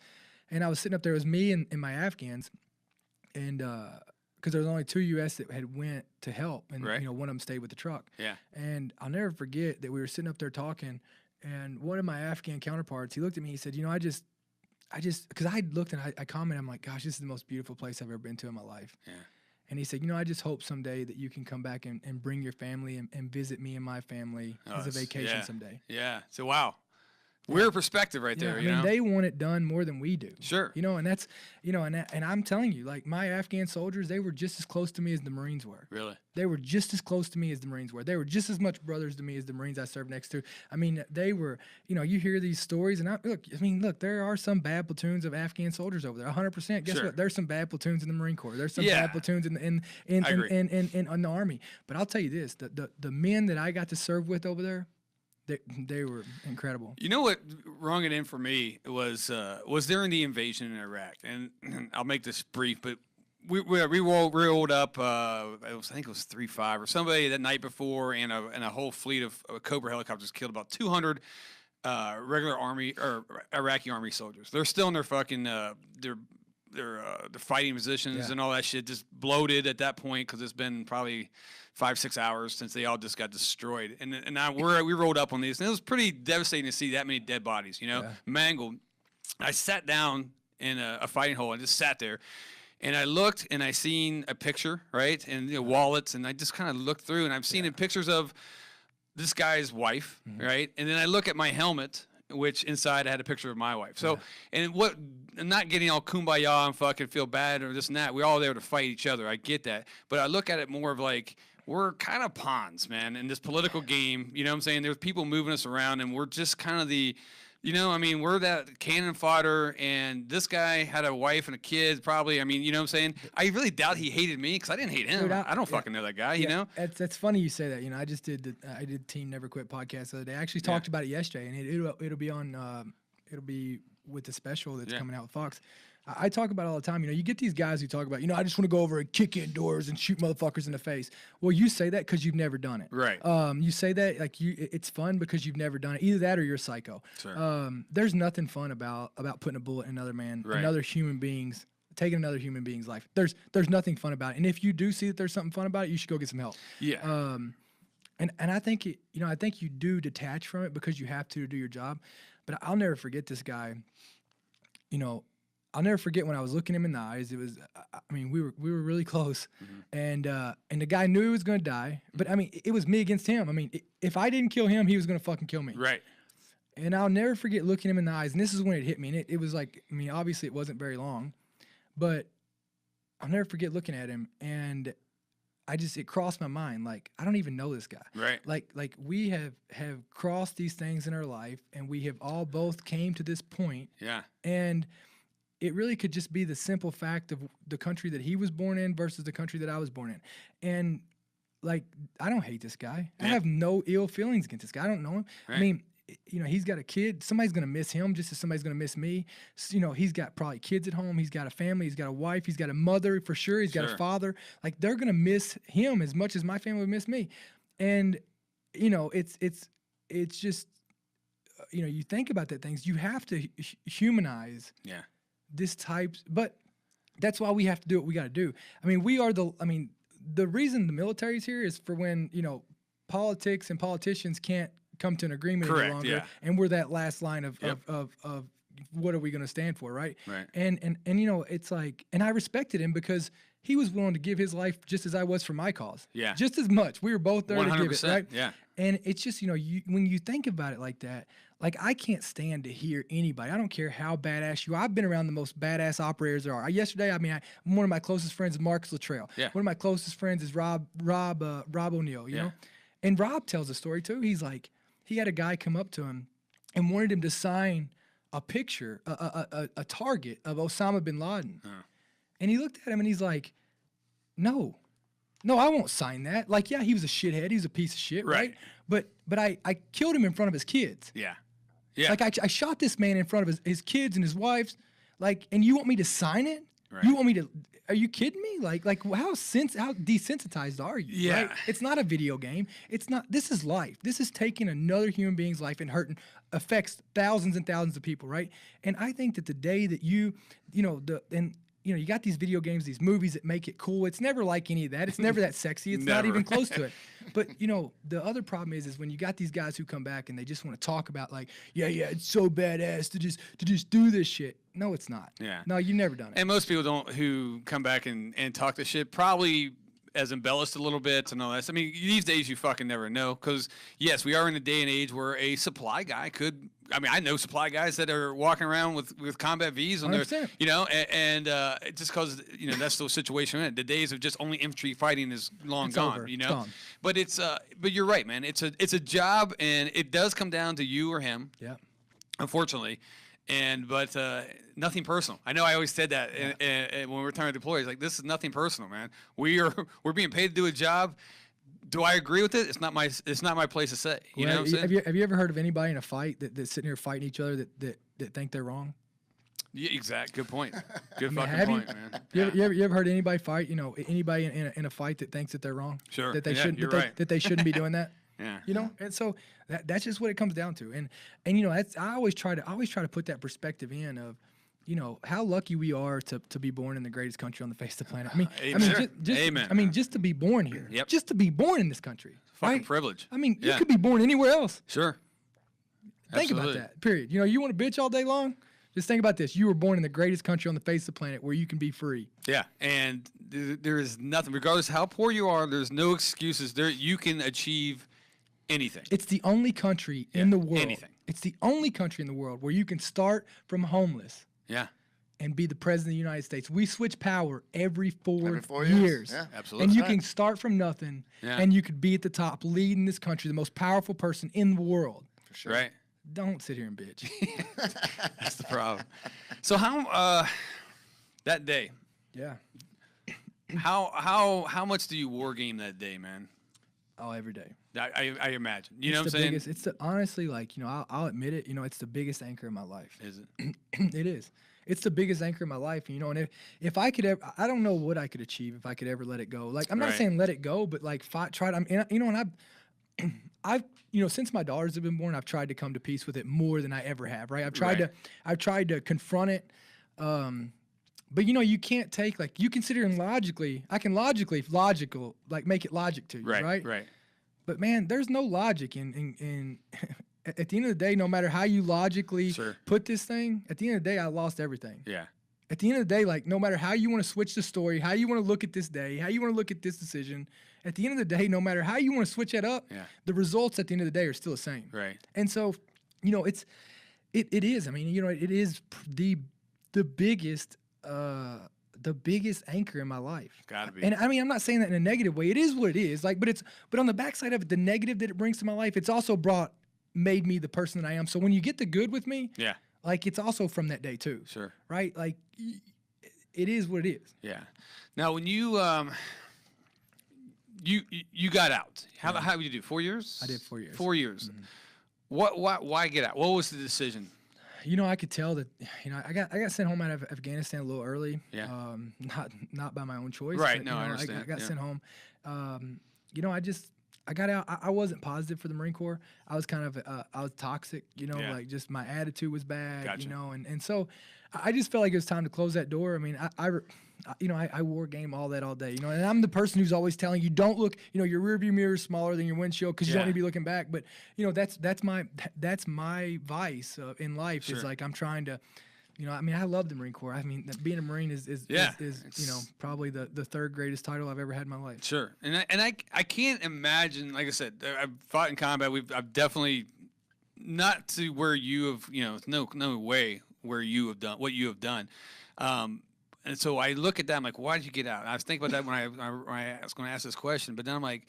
and I was sitting up there. It was me and my Afghans, and because there was only 2 U.S. that had went to help, and one of them stayed with the truck.
Yeah.
And I'll never forget that we were sitting up there talking, and one of my Afghan counterparts, he looked at me, he said, I just, because I looked and I commented, I'm like, gosh, this is the most beautiful place I've ever been to in my life.
Yeah.
And he said, I just hope someday that you can come back and bring your family and visit me and my family as a vacation someday.
Yeah. So, wow. Weird perspective right there.
I mean, they want it done more than we do.
Sure.
And that's, and I'm telling you, like, my Afghan soldiers, they were just as close to me as the Marines were.
Really?
They were just as close to me as the Marines were. They were just as much brothers to me as the Marines I served next to. I mean, they were, you hear these stories, and look, there are some bad platoons of Afghan soldiers over there. 100%. Guess what? There's some bad platoons in the Marine Corps. There's some bad platoons in the Army. But I'll tell you this: the men that I got to serve with over there, they were incredible. You know
what rung it in for me was during the invasion in Iraq, and I'll make this brief, but we rolled up. I think it was 3-5 or somebody that night before, and a whole fleet of Cobra helicopters killed about 200 regular Army or Iraqi Army soldiers. They're still in their fucking their the fighting positions and all that shit just bloated at that point because it's been probably 5-6 hours since they all just got destroyed. And we rolled up on these, and it was pretty devastating to see that many dead bodies, mangled. I sat down in a fighting hole and just sat there. And I looked, and I seen a picture, right, and wallets, and I just kind of looked through, and I've seen pictures of this guy's wife, right, and then I look at my helmet, which inside I had a picture of my wife. So, and I'm not getting all kumbaya and fucking feel bad or this and that. We're all there to fight each other. I get that, but I look at it more of like we're kind of pawns, man, in this political game. You know what I'm saying? There's people moving us around, and we're just kind of the. We're that cannon fodder, and this guy had a wife and a kid, probably. I mean, you know what I'm saying? I really doubt he hated me because I didn't hate him. Dude, I don't fucking know that guy, you know?
That's funny you say that. I just did I did Team Never Quit podcast the other day. I actually talked about it yesterday, and it'll be on, it'll be with the special that's coming out with Fox. I talk about it all the time. You get these guys who talk about, I just want to go over and kick in doors and shoot motherfuckers in the face. Well, you say that because you've never done it.
Right.
You say that like it's fun because you've never done it. Either that or you're a psycho.
Sure.
There's nothing fun about putting a bullet in another man, another human being's, taking another human being's life. There's nothing fun about it. And if you do see that there's something fun about it, you should go get some help.
Yeah.
And I think I think you do detach from it because you have to do your job. But I'll never forget this guy. I'll never forget when I was looking him in the eyes. It was, we were really close, and the guy knew he was gonna die. But it was me against him. If I didn't kill him, he was gonna fucking kill me.
Right.
And I'll never forget looking him in the eyes. And this is when it hit me. And it was like, obviously it wasn't very long, but I'll never forget looking at him. And it crossed my mind. Like, I don't even know this guy.
Right.
Like we have crossed these things in our life, and we have all both came to this point.
Yeah.
And it really could just be the simple fact of the country that he was born in versus the country that I was born in. And, like, I don't hate this guy. I have no ill feelings against this guy. I don't know him. Right. He's got a kid. Somebody's going to miss him just as somebody's going to miss me. So, he's got probably kids at home. He's got a family. He's got a wife. He's got a mother for sure. He's got a father. Like, they're going to miss him as much as my family would miss me. And, it's just, you think about that things. You have to humanize.
Yeah.
This type, but that's why we have to do what we got to do. We are the reason the military's here is for when, politics and politicians can't come to an agreement any longer, and we're that last line of what are we going to stand for, right?
Right.
And it's like, and I respected him because he was willing to give his life just as I was for my cause.
Yeah.
Just as much. We were both there 100%, to give it, right?
Yeah.
And it's just, when you think about it like that, like, I can't stand to hear anybody. I don't care how badass you are. I've been around the most badass operators there are. Yesterday, one of my closest friends is Marcus Luttrell.
Yeah.
One of my closest friends is Rob O'Neill, you know? And Rob tells a story, too. He's like, he had a guy come up to him and wanted him to sign a picture, a target of Osama bin Laden. And he looked at him and he's like, no, I won't sign that. Like, yeah, he was a shithead. He was a piece of shit, right? But I killed him in front of his kids.
Yeah.
Like, I shot this man in front of his kids and his wives. Like, and you want me to sign it?
Right.
You want me to? Are you kidding me? Like how desensitized are you?
Yeah.
Right? It's not a video game. It's not. This is life. This is taking another human being's life and affects thousands and thousands of people, right? And I think that the day that you got these video games, these movies that make it cool. It's never like any of that. It's never that sexy. It's not even close to it. But, the other problem is when you got these guys who come back and they just want to talk about like, yeah, it's so badass to just do this shit. No, it's not.
Yeah.
No, you've never done it.
And most people who come back and talk this shit probably as embellished a little bit and all that. These days you fucking never know because, yes, we are in a day and age where a supply guy could – I know supply guys that are walking around with combat Vs on their, and just because, that's the situation we're in. The days of just only infantry fighting is long gone,
over. It's gone.
But but you're right, man. It's a job, and it does come down to you or him.
Yeah.
Unfortunately. But nothing personal. I know I always said that and when we're talking to deployees, like, this is nothing personal, man. We're being paid to do a job. Do I agree with it? It's not my place to say. You know what I'm saying?
Have you ever heard of anybody in a fight that's sitting here fighting each other that think they're wrong?
Yeah, exact. Good point. Good fucking point, man.
You ever heard anybody fight? Anybody in a fight that thinks that they're wrong?
Sure.
That they shouldn't. That they shouldn't be doing that.
Yeah.
And so that's just what it comes down to. And I always try to put that perspective in of, you know, how lucky we are to be born in the greatest country on the face of the planet. I mean,
Amen. Amen.
I mean, just to be born here.
Yep.
Just to be born in this country.
Fucking
right?
privilege.
I mean, you could be born anywhere else.
Sure.
Think about that. Period. You know, you want to bitch all day long? Just think about this. You were born in the greatest country on the face of the planet where you can be free.
Yeah, and there is nothing, regardless how poor you are, there's no excuses. There, you can achieve anything.
It's the only country in the world.
Anything.
It's the only country in the world where you can start from homeless.
Yeah.
And be the president of the United States. We switch power every four
years. Yeah,
absolutely.
And you can start from nothing, and you could be at the top, leading this country, the most powerful person in the world.
For sure.
Right.
Don't sit here and bitch.
That's the problem. So how that day?
Yeah.
How much do you war game that day, man?
Oh, every day.
I imagine. You know what I'm saying?
It's honestly, like, you know, I'll admit it. You know, it's the biggest anchor in my life.
Is it?
It is. It's the biggest anchor in my life. You know, and if I could ever, I don't know what I could achieve if I could ever let it go. Like, I'm not saying let it go, but like try to. And, you know, and I've you know, since my daughters have been born, I've tried to come to peace with it more than I ever have. Right. I've tried to confront it. But you know, you can't take, like, you considering logically, I can logical, like, make it logic to you. Right.
Right.
But man, there's no logic in at the end of the day, no matter how you logically put this thing, at the end of the day, I lost everything.
Yeah.
At the end of the day, like, no matter how you want to switch the story, how you want to look at this day, how you want to look at this decision, at the end of the day, no matter how you want to switch that up, the results at the end of the day are still the same.
Right.
And so, you know, it is. I mean, you know, it is the biggest anchor in my life.
Gotta be.
And I mean, I'm not saying that in a negative way. It is what it is. Like, but on the backside of it, the negative that it brings to my life, it's also made me the person that I am. So when you get the good with me, like, it's also from that day too.
Sure.
Right? Like, it is what it is.
Yeah. Now, when you you got out, how did you do? 4 years?
I did 4 years.
4 years.
Mm-hmm.
Why get out? What was the decision?
You know, I could tell that, you know, I got sent home out of Afghanistan a little early.
Yeah.
Not by my own choice.
Right.
But,
No, I
know,
understand.
I got sent home. You know, I got out. I wasn't positive for the Marine Corps. I was kind of, I was toxic, you know, like, just my attitude was bad,
Gotcha.
you know, and so I just felt like it was time to close that door. I mean, I war game all day, you know, and I'm the person who's always telling you, don't look, you know, your rearview mirror is smaller than your windshield because you don't need to be looking back. But, you know, that's my vice in life is, like, I'm trying to, you know, I mean, I love the Marine Corps. I mean, being a Marine is you know, probably the third greatest title I've ever had in my life.
Sure. And I can't imagine, like I said, I've fought in combat. I've definitely, not to where you have, you know, no way where you have done what you have done. And so I look at that, I'm like, why did you get out? And I was thinking about that when I was going to ask this question, but then I'm like,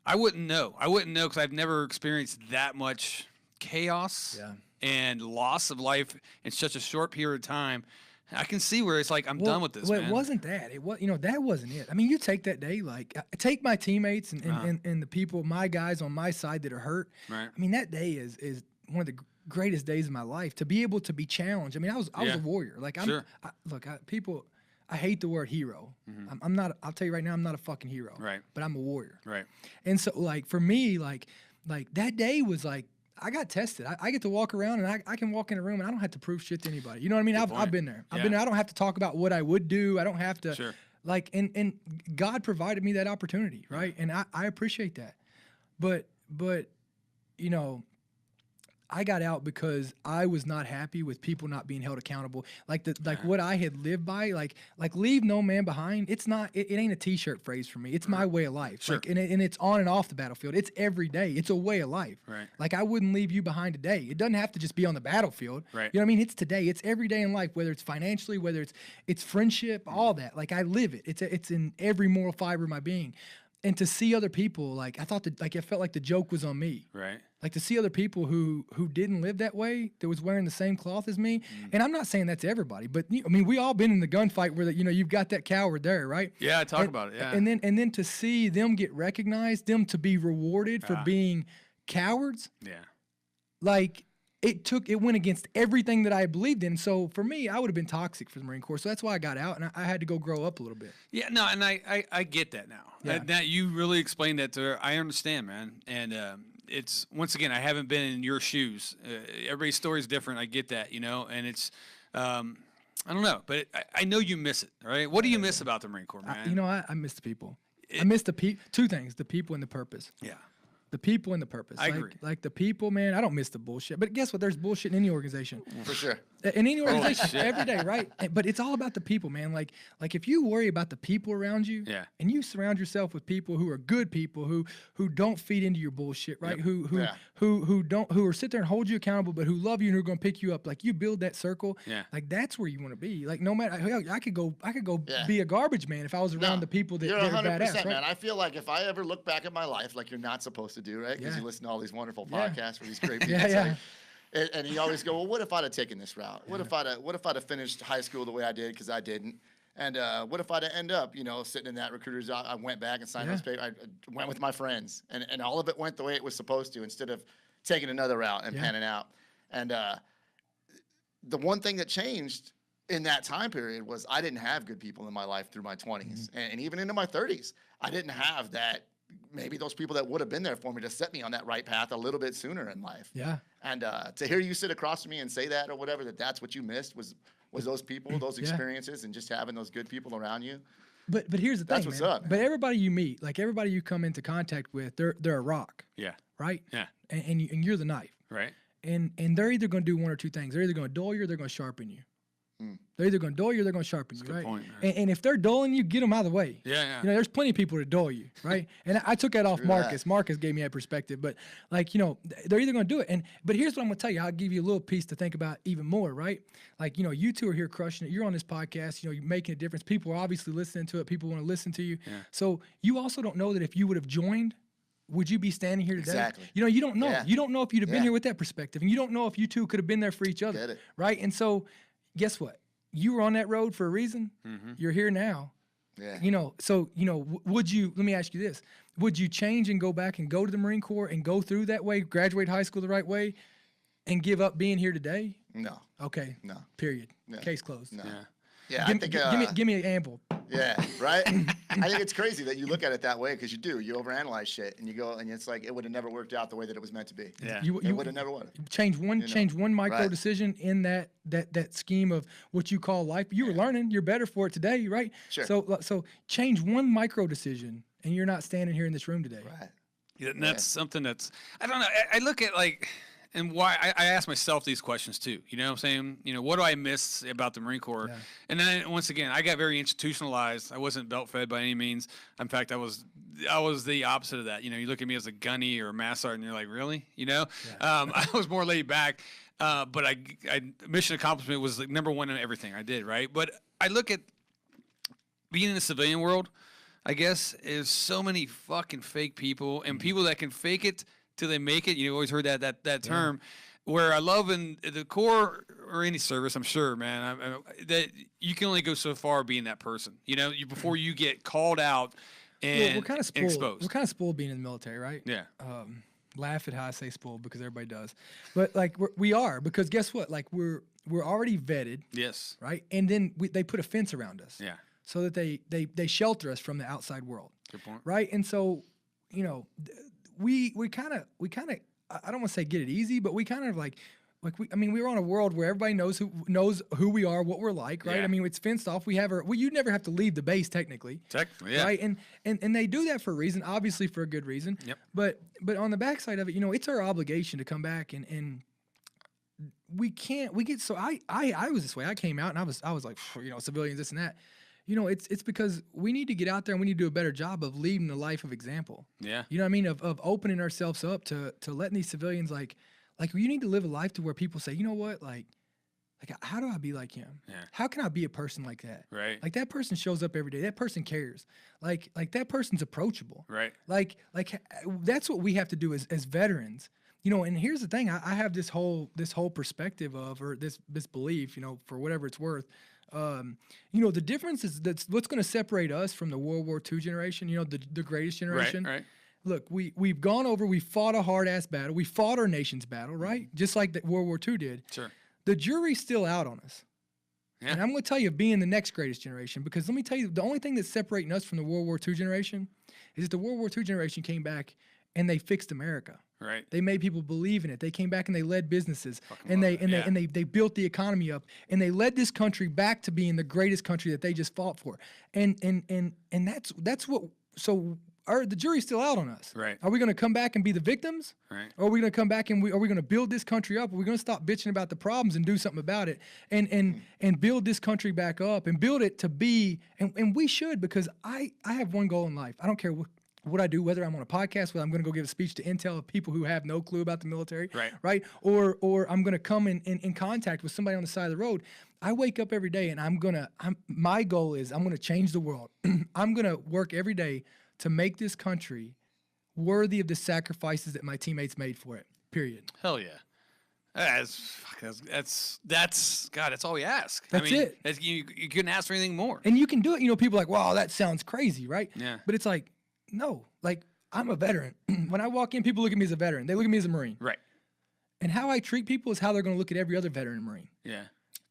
I wouldn't know because I've never experienced that much chaos and loss of life in such a short period of time. I can see where it's like, I'm done with this, man.
It wasn't that. It was, you know, that wasn't it. I mean, you take that day, like, take my teammates and the people, my guys on my side that are hurt.
Right.
I mean, that day is one of the greatest days of my life, to be able to be challenged. I mean, I was a warrior. Like, people, I hate the word hero. Mm-hmm. I'm not, I'll tell you right now, I'm not a fucking hero.
Right.
But I'm a warrior.
Right.
And so, like, for me, like that day was like, I got tested. I get to walk around and I can walk in a room and I don't have to prove shit to anybody. You know what I mean? I've been there. I've been there. I don't have to talk about what I would do. I don't have to, like, and God provided me that opportunity, right? And I appreciate that. But, you know, I got out because I was not happy with people not being held accountable. Like what I had lived by, like leave no man behind. It's not, it ain't a t-shirt phrase for me. It's my way of life.
Sure.
Like, and it's on and off the battlefield. It's every day. It's a way of life.
Right.
Like, I wouldn't leave you behind today. It doesn't have to just be on the battlefield.
Right.
You know what I mean? It's today. It's every day in life, whether it's financially, whether it's friendship, all that. Like, I live it. It's in every moral fiber of my being. And to see other people, like, I thought that, like, it felt like the joke was on me.
Right.
Like, to see other people who didn't live that way, that was wearing the same cloth as me. And I'm not saying that's everybody, but, I mean, we all been in the gunfight where, you know, you've got that coward there, right?
Yeah, talk about it. Yeah.
And then to see them get recognized, them to be rewarded for being cowards.
Yeah.
Like, it went against everything that I believed in. So for me, I would have been toxic for the Marine Corps. So that's why I got out, and I had to go grow up a little bit.
Yeah, no, and I get that now.
Yeah.
That you really explained that to her. I understand, man. And it's, once again, I haven't been in your shoes. Everybody's story is different. I get that, you know. And it's I don't know, but I know you miss it, right? What do you miss about the Marine Corps, man?
I miss the people. I miss two things: the people and the purpose.
Yeah.
The people and the purpose.
I agree.
Like the people, man, I don't miss the bullshit. But guess what? There's bullshit in any organization.
For sure.
In any organization, every day, right? But it's all about the people, man. Like if you worry about the people around you, and you surround yourself with people who are good people, who don't feed into your bullshit, right? Who are sit there and hold you accountable, but who love you and who are going to pick you up. Like you build that circle. Yeah. Like that's where you want to be. Like no matter, hell, I could go be a garbage man if I was around the people that are badass, right?
Man. I feel like if I ever look back at my life, like you're not supposed to do, right? Because you listen to all these wonderful podcasts where these great people and you always go, well, what if I'd have taken this route? What if I'd have finished high school the way I did, because I didn't? And what if I'd have ended up, sitting in that recruiter's office? I went back and signed those papers. I went with my friends, and all of it went the way it was supposed to, instead of taking another route and panning out. And the one thing that changed in that time period was I didn't have good people in my life through my 20s, and even into my 30s. I didn't have that. Maybe those people that would have been there for me to set me on that right path a little bit sooner in life. Yeah. And to hear you sit across from me and say that or whatever, that's what you missed was those people, those experiences, and just having those good people around you.
But here's the thing,
that's what's up, man.
But everybody you meet, like everybody you come into contact with, they're a rock. Yeah. Right? Yeah. And you're the knife. Right. And they're either going to do one or two things. They're either going to dull you or they're going to sharpen you. They're either going to dull you or they're going to sharpen you, right? Point, and if they're dulling you, get them out of the way. Yeah. There's plenty of people to dull you, right? And I took that off Marcus. Marcus gave me that perspective. But, they're either going to do it. But here's what I'm going to tell you. I'll give you a little piece to think about even more, right? Like, you two are here crushing it. You're on this podcast. You're making a difference. People are obviously listening to it. People want to listen to you. Yeah. So you also don't know that if you would have joined, would you be standing here today?
Exactly.
You don't know. Yeah. You don't know if you'd have been here with that perspective. And you don't know if you two could have been there for each other.
Get it.
Right? And so guess what? You were on that road for a reason. You're here now. Yeah. Would you, let me ask you this. Would you change and go back and go to the Marine Corps and go through that way, graduate high school the right way, and give up being here today?
No.
Okay.
No.
Period. Yeah. Case closed.
No. Yeah. I think,
give me an ample.
Yeah, right? I think it's crazy that you look at it that way, because you do. You overanalyze shit, and you go, and it's like it would have never worked out the way that it was meant to be.
Yeah.
It would have never would have.
Change one micro decision in that scheme of what you call life. You were learning. You're better for it today, right?
Sure.
So change one micro decision, and you're not standing here in this room today.
Right.
Yeah, and that's something that's, I don't know. I look at and why I ask myself these questions too. You know what I'm saying? What do I miss about the Marine Corps? Yeah. And then once again, I got very institutionalized. I wasn't belt fed by any means. In fact, I was the opposite of that. You look at me as a gunny or a mass sergeant, and you're like, really? Yeah. I was more laid back. But I mission accomplishment was like number one in everything I did, right? But I look at being in the civilian world, I guess, is so many fucking fake people and people that can fake it till they make it. You always heard that term. Where I love in the Corps or any service, I'm sure, man, that you can only go so far being that person. Before you get called out and
we're kind of spoiled.
Exposed.
We're kind of spoiled being in the military, right?
Yeah.
Laugh at how I say spoiled, because everybody does, but we are, because guess what? Like we're already vetted. Yes. Right, and then they put a fence around us. Yeah. So that they shelter us from the outside world.
Good point.
Right, and so we kind of I don't want to say get it easy, but we kind of we're on a world where everybody knows who we are, what we're like, right? Yeah. I mean, it's fenced off. You never have to leave the base technically. Yeah. Right? And they do that for a reason, obviously for a good reason. Yep. But on the backside of it, it's our obligation to come back and we get so I was this way. I came out and I was like, civilians, this and that. It's because we need to get out there and we need to do a better job of leading the life of example. Yeah. You know what I mean? Of opening ourselves up to letting these civilians like you need to live a life to where people say, you know what, like how do I be like him? Yeah. How can I be a person like that? Right. Like that person shows up every day. That person cares. Like that person's approachable. Right. Like that's what we have to do as veterans. And here's the thing. I have this whole perspective of, or this belief, for whatever it's worth. The difference is that's what's going to separate us from the World War II generation, the greatest generation. Right. Look, we've gone over, we fought a hard-ass battle. We fought our nation's battle, right? Just like that World War II did. Sure. The jury's still out on us. Yeah. And I'm going to tell you of being the next greatest generation, because let me tell you, the only thing that's separating us from the World War II generation is that the World War II generation came back and they fixed America.
Right.
They made people believe in it. They came back and they led businesses, and they built the economy up, and they led this country back to being the greatest country that they just fought for. And that's what. So the jury's still out on us.
Right.
Are we going to come back and be the victims?
Right.
Or are we going to come back and are we going to build this country up? Are we going to stop bitching about the problems and do something about it, and build this country back up and build it to be? And we should, because I have one goal in life. I don't care what I do, whether I'm on a podcast, whether I'm going to go give a speech to intel of people who have no clue about the military, right? Or I'm going to come in contact with somebody on the side of the road. I wake up every day and my goal is I'm going to change the world. I'm going to work every day to make this country worthy of the sacrifices that my teammates made for it, period.
Hell yeah. That's God, that's all we ask.
That's it.
You couldn't ask for anything more.
And you can do it. You know, people are like, wow, that sounds crazy, right?
Yeah.
But it's like, no, like, I'm a veteran. When I walk in, people look at me as a veteran. They look at me as a Marine.
Right.
And how I treat people is how they're going to look at every other veteran Marine.
Yeah.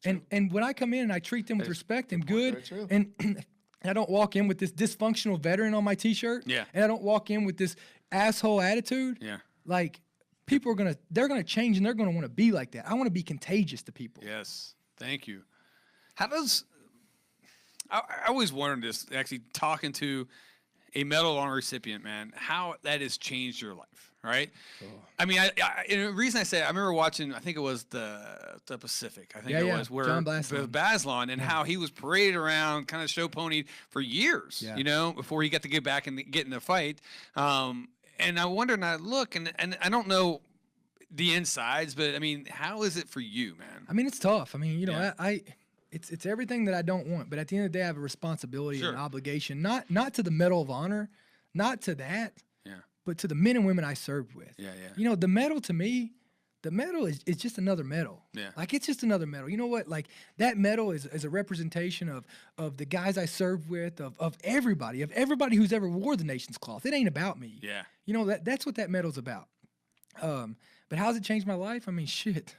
And when I come in and I treat them with respect and good, and I don't walk in with this dysfunctional veteran on my T-shirt, and I don't walk in with this asshole attitude, like, people they're gonna change, and they're gonna want to be like that. I want to be contagious to people.
Yes. Thank you. How does I always wondered this, actually talking to a Medal of Honor recipient, man, how that has changed your life, right? Oh. I mean, and the reason I say I remember watching, I think it was the Pacific, I think it was, where Baslon, and how he was paraded around, kind of show ponied for years, you know, before he got to get back and get in the fight. And I wonder, and I look, and I don't know the insides, but I mean, how is it for you, man?
I mean, it's tough. I mean, you know, It's everything that I don't want, but at the end of the day, I have a responsibility and obligation, not to the Medal of Honor, not to that, but to the men and women I served with. You know, the medal to me, the medal is just another medal. Like, it's just another medal. You know what? Like, that medal is a representation of the guys I served with, of everybody who's ever wore the nation's cloth. It ain't about me. You know, that's what that medal's about. But how's it changed my life? I mean, shit.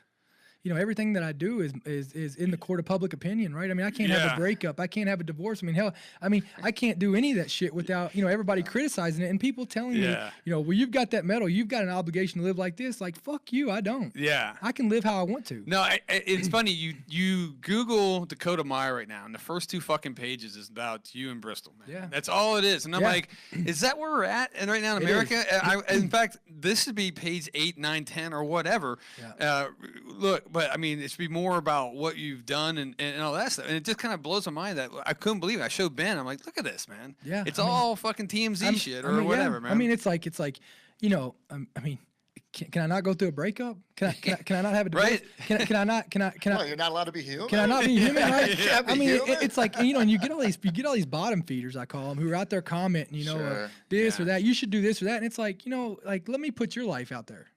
You know, everything that I do is in the court of public opinion, right? I mean, I can't have a breakup. I can't have a divorce. I mean, hell, I can't do any of that shit without, you know, everybody criticizing it and people telling me, you know, well, you've got that medal. You've got an obligation to live like this. Like, fuck you, I don't. I can live how I want to.
No, it's funny. You Google Dakota Meyer right now, and the first 2 fucking pages is about you in Bristol, man. That's all it is. And I'm like, is that where we're at? And right now in America, in fact, this should be page 8, 9, 10, or whatever. Look. But I mean, it should be more about what you've done and all that stuff. And it just kind of blows my mind that I couldn't believe it. I showed Ben. I'm like, look at this, man. It's all fucking TMZ shit or whatever, man.
I mean, it's like, you know, I mean, can I not go through a breakup? Can I not have a divorce? Can I not?
Well, you're not allowed to be human.
Can I not be human? Right? I mean, it's like, you know, and you get all these bottom feeders, I call them, who are out there commenting, you know, this or that. You should do this or that, and it's like, you know, like, let me put your life out there.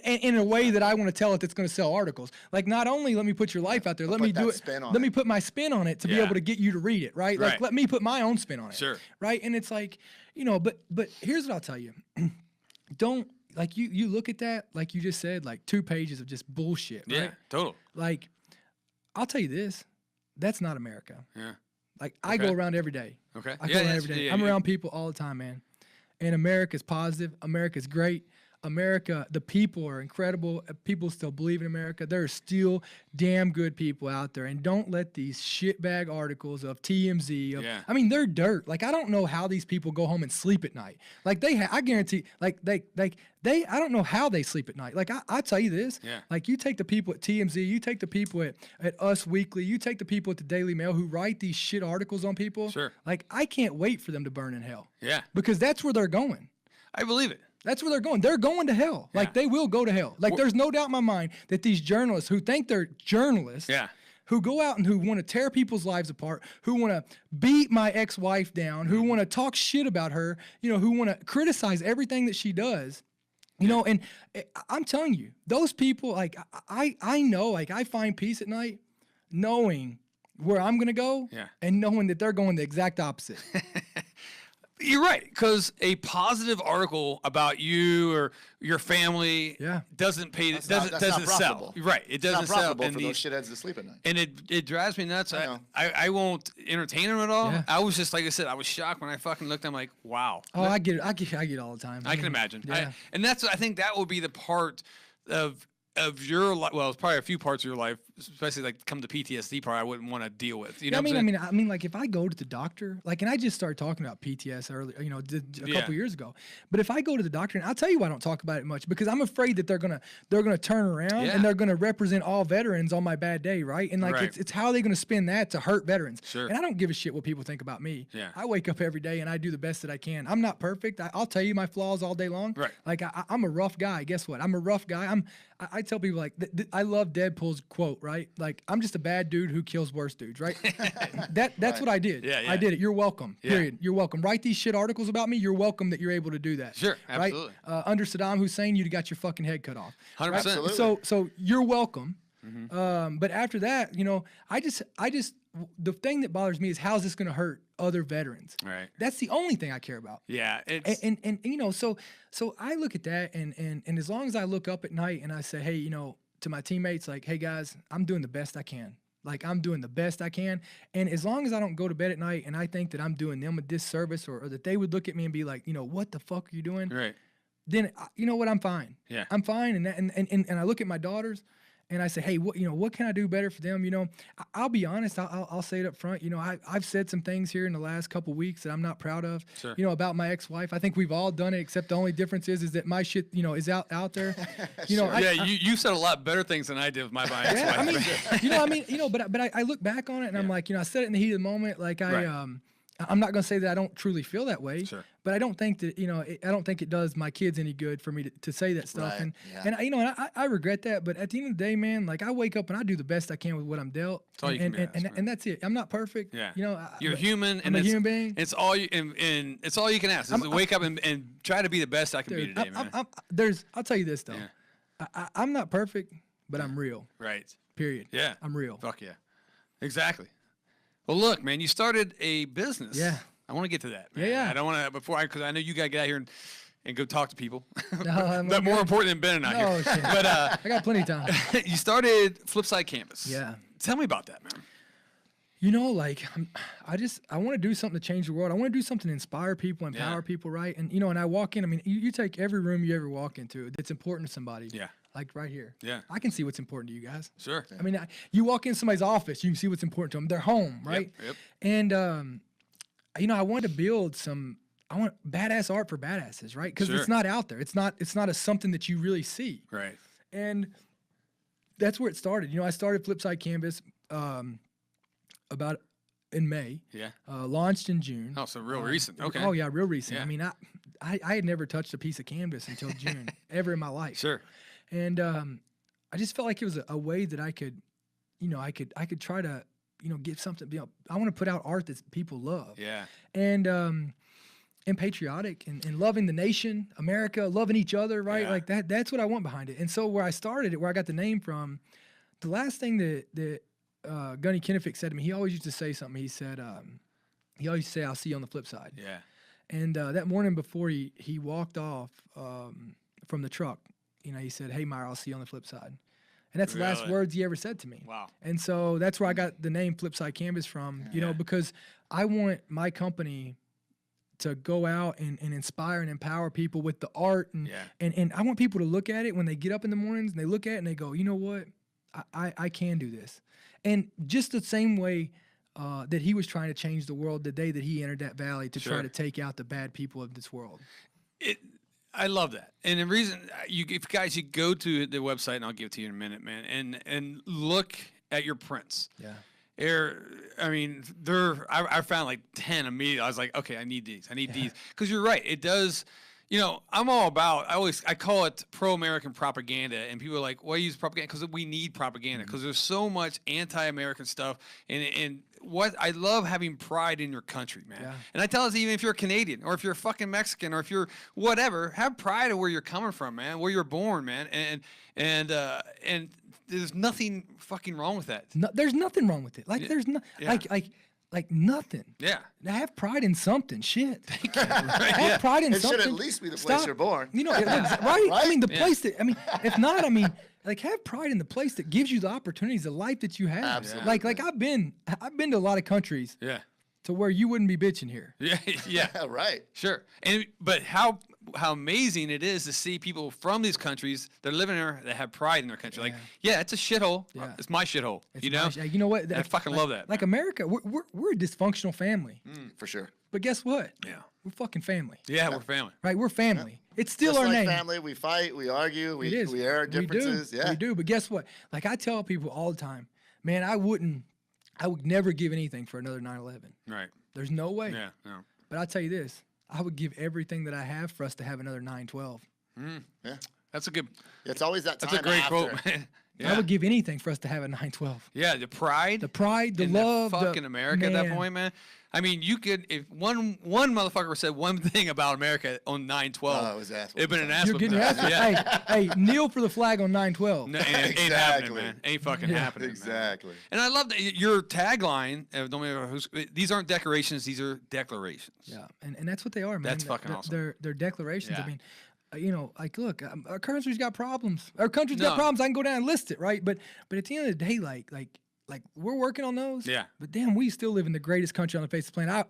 In a way that I want to tell it that's going to sell articles. Like, not only let me put your life out there, let me do it. Let me put my spin on it to be able to get you to read it, right? Like, let me put my own spin on it. Right? And it's like, you know, but here's what I'll tell you. Don't, like, you look at that, like you just said, like 2 pages of just bullshit, right?
Yeah, total.
Like, I'll tell you this, that's not America. Like, I go around every day. I go around every day. I'm around people all the time, man. And America's positive. America's great. America, the people are incredible. People still believe in America. There are still damn good people out there. And don't let these shitbag articles of TMZ. I mean, they're dirt. Like, I don't know how these people go home and sleep at night. Like, I guarantee, I don't know how they sleep at night. Like, I tell you this. Like, you take the people at TMZ, you take the people at Us Weekly, you take the people at the Daily Mail who write these shit articles on people. Like, I can't wait for them to burn in hell. Because that's where they're going.
I believe it.
That's where they're going. They're going to hell. Like, they will go to hell. Like, there's no doubt in my mind that these journalists who think they're journalists, who go out and who want to tear people's lives apart, who want to beat my ex-wife down, who want to talk shit about her, you know, who want to criticize everything that she does, you know, and I'm telling you, those people, like, I know, like, I find peace at night knowing where I'm going to go and knowing that they're going the exact opposite.
You're right, because a positive article about you or your family doesn't pay. Doesn't sell. Right, it doesn't sell.
It's not profitable for those shitheads to sleep at night.
And it drives me nuts. I won't entertain them at all. Yeah. I was just like I said. I was shocked when I fucking looked. I'm like, wow.
Oh, I get it all the time.
I can imagine. Yeah. And I think that will be the part of your life. Well, it's probably a few parts of your life, especially like come to PTSD part. I wouldn't want to deal with. You know,
I mean, like if I go to the doctor, like, and I just started talking about PTSD earlier, a couple years ago. But if I go to the doctor, and I'll tell you why I don't talk about it much, because I'm afraid that they're gonna turn around and they're gonna represent all veterans on my bad day, right? And like it's how are they gonna spin that to hurt veterans?
Sure.
And I don't give a shit what people think about me.
Yeah.
I wake up every day and I do the best that I can. I'm not perfect. I'll tell you my flaws all day long.
Right.
Like I'm a rough guy. Guess what? I'm a rough guy. I tell people like I love Deadpool's quote, right? Like I'm just a bad dude who kills worse dudes, right? That's what I did.
Yeah.
I did it. You're welcome. Period. You're welcome. Write these shit articles about me. You're welcome that you're able to do that.
Sure, absolutely.
Right? Under Saddam Hussein, you'd got your fucking head cut off.
100%.
Right?
Absolutely.
So you're welcome. Mm-hmm. But after that, I just the thing that bothers me is how's this going to hurt other veterans?
Right.
That's the only thing I care about.
Yeah.
And so I look at that and as long as I look up at night and I say, hey, to my teammates, like, hey guys, I'm doing the best I can. Like I'm doing the best I can. And as long as I don't go to bed at night and I think that I'm doing them a disservice or that they would look at me and be like, what the fuck are you doing?
Right.
Then you know what? I'm fine.
Yeah.
I'm fine. And I look at my daughters and I say, hey, what can I do better for them? I'll be honest. I'll say it up front. I've said some things here in the last couple weeks that I'm not proud of.
Sure.
About my ex-wife. I think we've all done it, except the only difference is that my shit, is out there.
Sure.
You said a lot better things than I did with my ex-wife.
Yeah, but I look back on it and I'm like, I said it in the heat of the moment. Like I'm not going to say that I don't truly feel that way,
sure.
But I don't think that, I don't think it does my kids any good for me to say that stuff.
Right.
And I regret that. But at the end of the day, man, like I wake up and I do the best I can with what I'm dealt.
That's all you can ask,
and that's it. I'm not perfect.
Yeah.
You're
human.
I'm a human being.
It's all you, and it's all you can ask is to wake up and try to be the best I can be today, man.
I'll tell you this though.
Yeah.
I'm not perfect, but I'm real.
Right.
Period.
Yeah.
I'm real.
Fuck yeah. Exactly. Well, look, man, you started a business.
Yeah.
I want to get to that, man.
Yeah.
I don't want to, because I know you got to get out here and go talk to people.
No,
but more important than Ben and I here.
Shit.
But
I got plenty of time.
You started Flipside Canvas.
Yeah.
Tell me about that, man.
I want to do something to change the world. I want to do something to inspire people, empower people, right? And, and I walk in, you take every room you ever walk into that's important to somebody.
Yeah.
Like right here.
Yeah.
I can see what's important to you guys.
Sure.
You walk in somebody's office, you can see what's important to them. They're home, right?
Yep.
And, I want to build I want badass art for badasses, right? Because
Sure.
it's not out there. It's not something that you really see.
Right.
And that's where it started. I started Flipside Canvas about in May.
Yeah.
Launched in June.
Oh, so real recent. Okay.
Oh yeah, real recent.
Yeah.
I had never touched a piece of canvas until June ever in my life.
Sure.
And I just felt like it was a way that I could, I could try to, give something. I want to put out art that people love.
Yeah.
And patriotic and loving the nation, America, loving each other, right?
Yeah.
Like that's what I want behind it. And so where I started it, where I got the name from, the last thing that Gunny Kennefic said to me, he always used to say something. He said, he always used to say, I'll see you on the flip side.
Yeah.
And that morning before he walked off from the truck, he said, hey, Meyer, I'll see you on the flip side. And that's the last words he ever said to me.
Wow.
And so that's where I got the name Flipside Canvas from, because I want my company to go out and inspire and empower people with the art. And I want people to look at it when they get up in the mornings and they look at it and they go, you know what? I can do this. And just the same way that he was trying to change the world the day that he entered that valley to try to take out the bad people of this world.
I love that. And the reason, if guys, you go to the website, and I'll give it to you in a minute, man, and look at your prints.
Yeah.
I found like 10 immediately. I was like, okay, I need these. Because you're right. It does, I'm all about, I call it pro-American propaganda. And people are like, why use propaganda? Because we need propaganda. Because there's so much anti-American stuff. And what I love having pride in your country, man. Yeah. And I tell us, even if you're a Canadian or if you're a fucking Mexican or if you're whatever, have pride of where you're coming from, man, where you're born, man. And there's nothing fucking wrong with that.
No, there's nothing wrong with it. Like there's no, like like nothing.
Yeah.
Have pride in something. Shit.
Thank you.
Have pride in
It
something.
should at least be the place you're born.
You know, right?
Right?
I mean, the place that, I mean, if not, I mean, like have pride in the place that gives you the opportunities, the life that you have.
Absolutely.
Like I've been to a lot of countries.
Yeah.
To where you wouldn't be bitching here.
Yeah. Yeah.
Right.
Sure. But how amazing it is to see people from these countries that are living there that have pride in their country. Like, yeah, it's a shithole. Yeah. It's my shithole. You know?
You know what?
I fucking love that.
Like America, we're a dysfunctional family.
For sure.
But guess what?
Yeah.
We're fucking family.
Yeah, we're family.
Right? We're family. Yeah. It's still
Just
our
like
name.
Family, we fight, we argue, we air our differences.
We do. But guess what? Like I tell people all the time, man, I would never give anything for another 9/11.
Right.
There's no way.
Yeah. No.
But I'll tell you this, I would give everything that I have for us to have another 9/12.
Yeah.
That's a good.
It's always that time.
That's a great
after.
quote, man. Yeah.
I would give anything for us to have a 9/12.
Yeah, the pride,
the love,
fucking America at that point, man. I mean, you could if one motherfucker said one thing about America on 9/12,
oh, it was ass.
You're
been an ass.
You're getting your ass.
Yeah.
Hey, kneel for the flag on 9/12.
No, ain't happening, man. Ain't fucking happening.
Exactly.
Man. And I love that your tagline. Don't remember who's. These aren't decorations. These are declarations.
Yeah, and that's what they are, man.
That's fucking awesome.
They're declarations.
Yeah.
I mean, you know, like, look, our country's got problems. Our country's got problems. I can go down and list it, right? But at the end of the day, like we're working on those.
Yeah.
But damn, we still live in the greatest country on the face of the planet.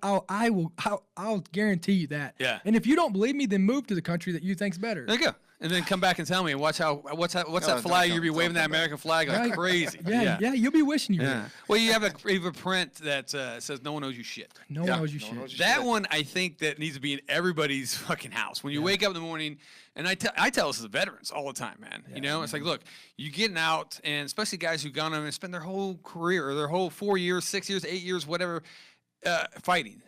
I'll guarantee you that.
Yeah.
And if you don't believe me, then move to the country that you think's better.
There you go. And then come back and tell me and watch what's that flag you'll be waving that American flag like crazy.
Yeah, you'll be wishing you were.
Well, you have a print that says no one knows you shit.
No one knows you shit.
That one I think that needs to be in everybody's fucking house. When you wake up in the morning, and I tell this to the veterans all the fighting. You know, it's like, look, you getting out, and especially guys who've gone on and spent their whole career or their whole 4 years, 6 years, 8 years, whatever, fighting.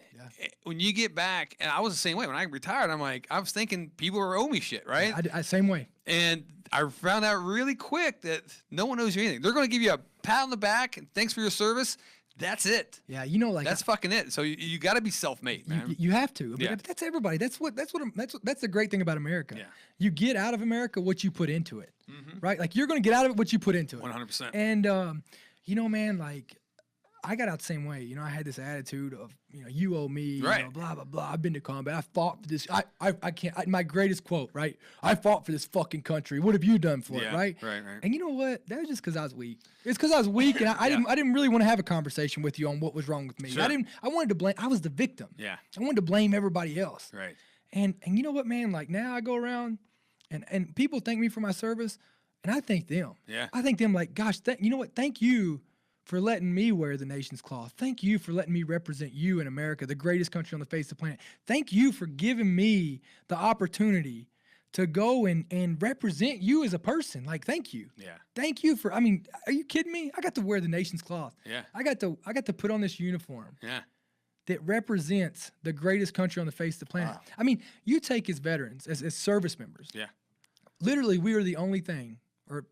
When you get back, and I was the same way. When I retired, I'm like, I was thinking people owe me shit, right?
I same way.
And I found out really quick that no one owes you anything. They're going to give you a pat on the back and thanks for your service. That's it.
Yeah, you know, like
that's fucking it. So you got to be self-made, man.
You have to. But that's everybody. That's the great thing about America. Yeah. You get out of America what you put into it, right? Like you're going to get out of it what you put into it.
100%.
And you know, man, like I got out the same way. You know, I had this attitude of, you know, you owe me, you know, blah, blah, blah. I've been to combat. I fought for this. I can't. My greatest quote, right? I fought for this fucking country. What have you done for it, right?
Right.
And you know what? That was just because I was weak. It's because I was weak, and I didn't really want to have a conversation with you on what was wrong with me.
Sure.
I wanted to blame. I was the victim.
Yeah.
I wanted to blame everybody else.
Right.
And you know what, man? Like now I go around, and people thank me for my service, and I thank them.
Yeah.
I thank them like, gosh, you know what? Thank you for letting me wear the nation's cloth. Thank you for letting me represent you in America, the greatest country on the face of the planet. Thank you for giving me the opportunity to go and represent you as a person. Like, thank you.
Yeah.
Thank you for, I mean, are you kidding me? I got to wear the nation's cloth.
Yeah.
I got to put on this uniform.
Yeah.
That represents the greatest country on the face of the planet. Wow. I mean, you take as veterans, as service members.
Yeah.
Literally, we are the only thing, or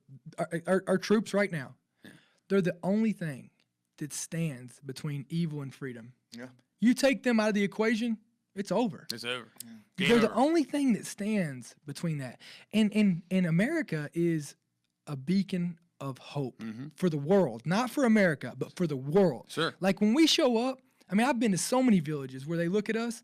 our troops right now, they're the only thing that stands between evil and freedom. Yeah. You take them out of the equation, it's over.
It's over.
Yeah. They're the only thing that stands between that. And America is a beacon of hope for the world. Not for America, but for the world.
Sure.
Like when we show up, I mean, I've been to so many villages where they look at us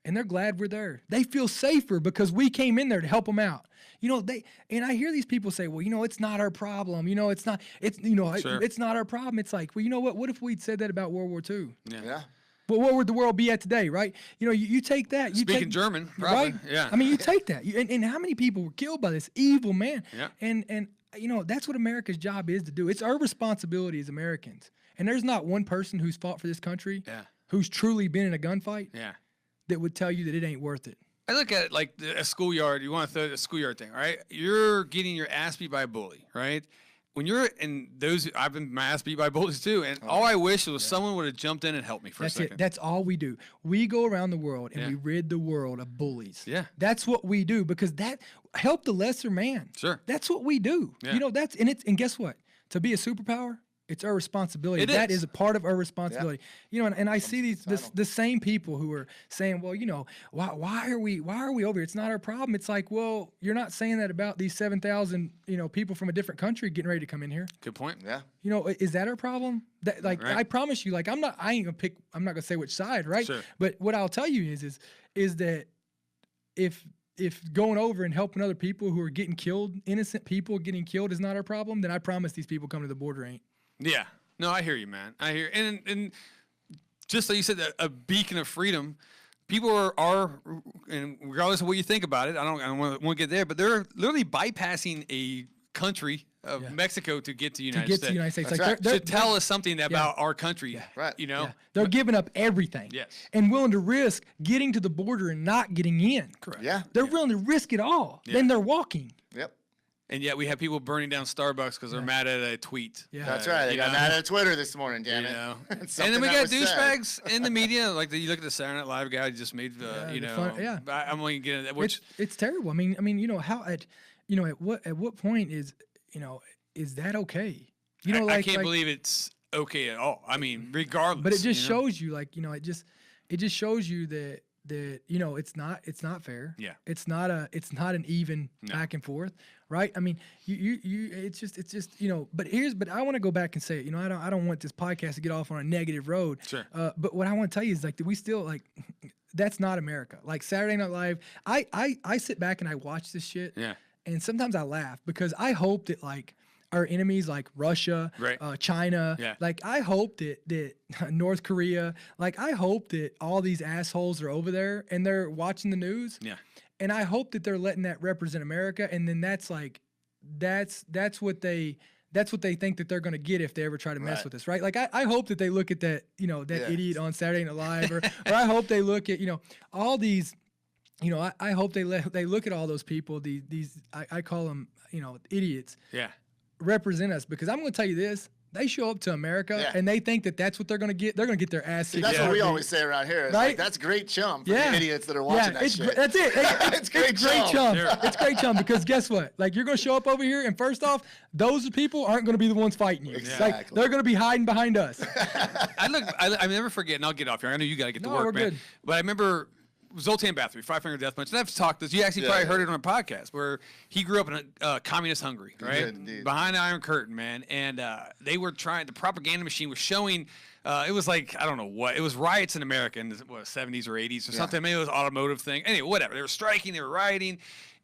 and they're glad we're there. They feel safer because we came in there to help them out. You know, and I hear these people say, well, you know, it's not our problem. You know, it's not our problem. It's like, well, you know what? What if we'd said that about World War II?
Yeah.
Well, where would the world be at today, right? You know, you take that.
Speaking German, probably.
Right?
Yeah.
I mean, you take that. And how many people were killed by this evil man?
Yeah.
And you know, that's what America's job is to do. It's our responsibility as Americans. And there's not one person who's fought for this country who's truly been in a gunfight that would tell you that it ain't worth it.
I look at it like a schoolyard. You want to throw a schoolyard thing, right? You're getting your ass beat by a bully, right? When you're in those, I've been my ass beat by bullies too, and all I wish was someone would have jumped in and helped me for a second.
It. That's all we do. We go around the world and we rid the world of bullies.
Yeah,
that's what we do because that help the lesser man.
Sure,
that's what we do.
Yeah.
You know, and guess what? To be a superpower, It's our responsibility.
That
is a part of our responsibility. You know, and I see the same people who are saying, well, you know, why are we over here? It's not our problem. It's like, well, you're not saying that about these 7,000, you know, people from a different country getting ready to come in here.
Good point.
Yeah.
You know, is that our problem? That, like,
Right.
I promise you, like, I'm not gonna say which side, right?
Sure.
But what I'll tell you is that if going over and helping other people who are getting killed, innocent people getting killed is not our problem, then I promise these people coming to the border ain't.
Yeah. No, I hear you, man. I hear, and just like you said, a beacon of freedom. People are, and regardless of what you think about it, I don't want to get there, but they're literally bypassing a country of Mexico to get to the United States.
That's right.
To tell us something about our country.
Right.
You know,
they're giving up everything.
Yes.
And willing to risk getting to the border and not getting in.
Correct.
Yeah.
They're willing to risk it all.
Yeah.
Then they're walking.
Yep.
and yet we have people burning down Starbucks because they're mad at a tweet.
Yeah.
That's right. They got mad at Twitter this morning, damn it.
know.
And
And then we got
that was said.
douchebags in the media, like you look at the Saturday Night Live guy who just made, you
the
know,
fun-
I'm going to get into that, which
it's terrible. I mean, you know how at what point is that okay? You know,
I can't believe it's okay at all. I mean, regardless.
But it just
you know?
shows you, like, it just shows you that it's not fair.
Yeah.
It's not an even back and forth, right? I mean, it's just but I want to go back and say it. I don't want this podcast to get off on a negative road.
Sure.
But what I want to tell you is, like, that we still, like, that's not America. Like Saturday Night Live, I sit back and I watch this shit.
Yeah.
And sometimes I laugh because I hope that, like, our enemies like Russia,
Right.
China,
Yeah.
like, I hope that North Korea, like, I hope that all these assholes are over there and they're watching the news.
Yeah.
And I hope that they're letting that represent America. And then that's what they think that they're going to get if they ever try to mess
Right.
with us, right? Like, I hope that they look at that,
Yeah.
idiot on Saturday Night Live, or I hope they look at, all these, I hope they look at all those people, these I call them, idiots,
Yeah.
represent us, because I'm going to tell you this: they show up to America
Yeah.
and they think that that's what they're going to get. They're going to get their ass
See,
kicked.
that's
out
what we
of
always say around here. It's
Right?
like, that's great chum for
Yeah.
the idiots that are watching that shit.
That's it.
It's great chum.
Sure.
It's great chum, because guess what? Like, you're going to show up over here, and first off, those people aren't going to be the ones fighting you.
Exactly.
Like, they're going to be hiding behind us.
I never forget, and I'll get off here. I know you got to get to
No,
work,
we're
man.
good.
But I remember Zoltan Bathory, Five Finger Death Punch, and I've talked this. You actually probably heard it on a podcast where he grew up in a communist Hungary, right?
did, indeed.
Behind the Iron Curtain, man. And they were trying. The propaganda machine was showing. It was like, I don't know what. It was riots in America in the 70s or 80s or something. Maybe it was an automotive thing. Anyway, whatever. They were striking. They were rioting.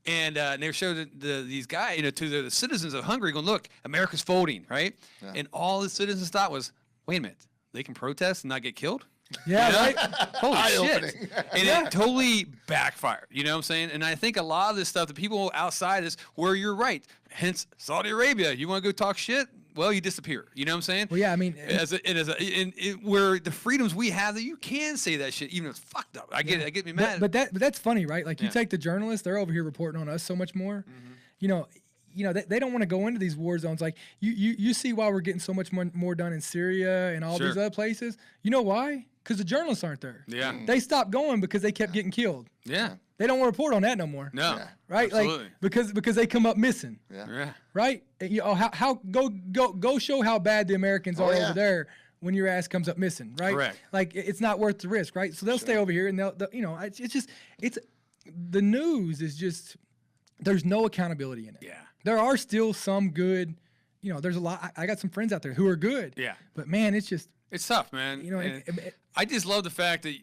And they showed these guys, to the citizens of Hungary, going, look, America's folding, right?
Yeah.
And all the citizens thought was, wait a minute, they can protest and not get killed?
Yeah, right?
Holy shit.
Eye-opening.
And it totally backfired. You know what I'm saying? And I think a lot of this stuff, the people outside is where you're right. Hence, Saudi Arabia. You want to go talk shit? Well, you disappear. You know what I'm saying?
Well, yeah, I mean,
where the freedoms we have, that you can say that shit, even if it's fucked up. I get it. It gets me mad.
But that's funny, right? Like, you
Yeah.
take the journalists; they're over here reporting on us so much more. They don't want to go into these war zones. Like, you see why we're getting so much more done in Syria and all
Sure.
these other places. You know why? Because the journalists aren't there.
Yeah.
They stopped going because they kept getting killed.
Yeah.
They don't want to report on that no more.
No.
Yeah.
Right?
Absolutely.
Like, because they come up missing.
Yeah.
Yeah.
Right? How go show how bad the Americans are
yeah.
over there when your ass comes up missing, right?
Correct.
Like, it's not worth the risk, right? So they'll stay over here, and it's the news is just, there's no accountability in it.
Yeah.
There are still some good, there's a lot. I got some friends out there who are good.
Yeah.
But man, it's just,
It's tough, man. And I just love the fact that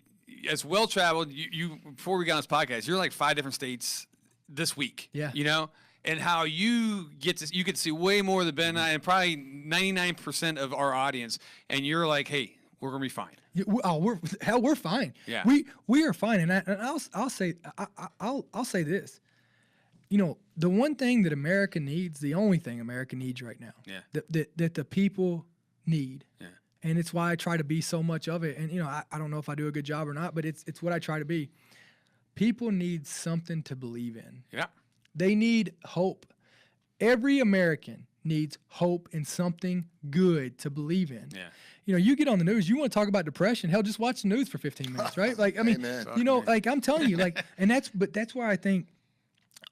as well traveled, you before we got on this podcast, you're in like 5 different states this week.
Yeah.
And how you get to see way more than Ben and I, and probably 99% of our audience, and you're like, hey, we're gonna be fine.
we're fine.
Yeah.
We are fine. And I'll say this. The one thing that America needs, the only thing America needs right now,
Yeah.
that the people need.
Yeah.
And it's why I try to be so much of it. And, I don't know if I do a good job or not, but it's what I try to be. People need something to believe in.
Yeah.
They need hope. Every American needs hope and something good to believe in.
Yeah.
You get on the news, you want to talk about depression, hell, just watch the news for 15 minutes, right? Like, I mean,
Amen.
like, I'm telling you, like, that's why I think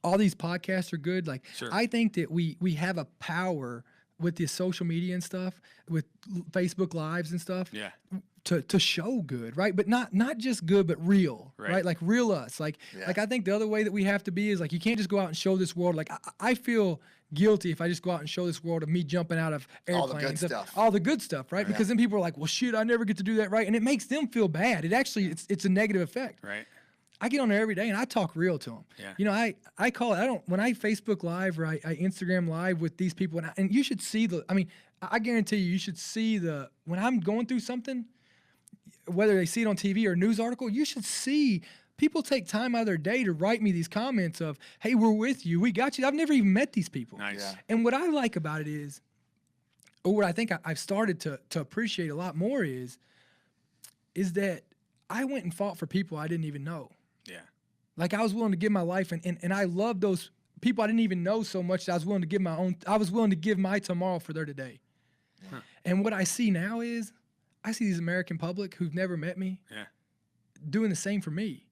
all these podcasts are good. Like,
Sure.
I think that we have a power with the social media and stuff, with Facebook Lives and stuff.
Yeah.
To show good, right? But not just good, but real, right? Like real us. Like I think the other way that we have to be is like you can't just go out and show this world. Like I feel guilty if I just go out and show this world of me jumping out of airplanes. All the good stuff, right? Because then people are like, well, shit, I never get to do that, right? And it makes them feel bad. It actually, it's a negative effect.
Right.
I get on there every day and I talk real to them.
Yeah.
You know, I call it, when I Facebook Live or I Instagram Live with these people, and you should see I guarantee you should see when I'm going through something, whether they see it on TV or a news article, you should see people take time out of their day to write me these comments of, hey, we're with you. We got you. I've never even met these people.
Nice. Yeah.
And what I like about it is, or what I think I've started to appreciate a lot more is that I went and fought for people I didn't even know.
Yeah.
Like I was willing to give my life, and I love those people I didn't even know so much that I was willing to give my tomorrow for their today. Huh. And what I see now is, I see these American public who've never met me doing the same for me.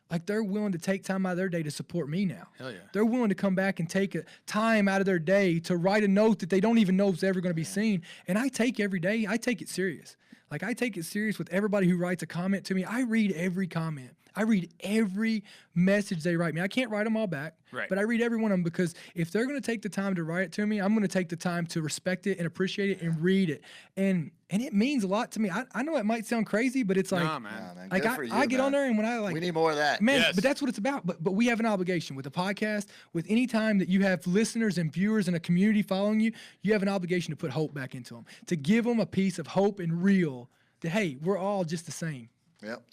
Like they're willing to take time out of their day to support me now.
Hell yeah.
They're willing to come back and take a time out of their day to write a note that they don't even know is ever going to be seen. And I take it serious. Like I take it serious with everybody who writes a comment to me. I read every comment. I read every message they write me. I can't write them all back, but I read every one of them because if they're going to take the time to write it to me, I'm going to take the time to respect it and appreciate it and read it. And it means a lot to me. I know it might sound crazy, but it's like,
man.
Like I get on there and when I like,
we need more of that.
Man, but that's what it's about. But we have an obligation with the podcast, with any time that you have listeners and viewers and a community following you, you have an obligation to put hope back into them, to give them a piece of hope and real that, hey, we're all just the same.
Yep.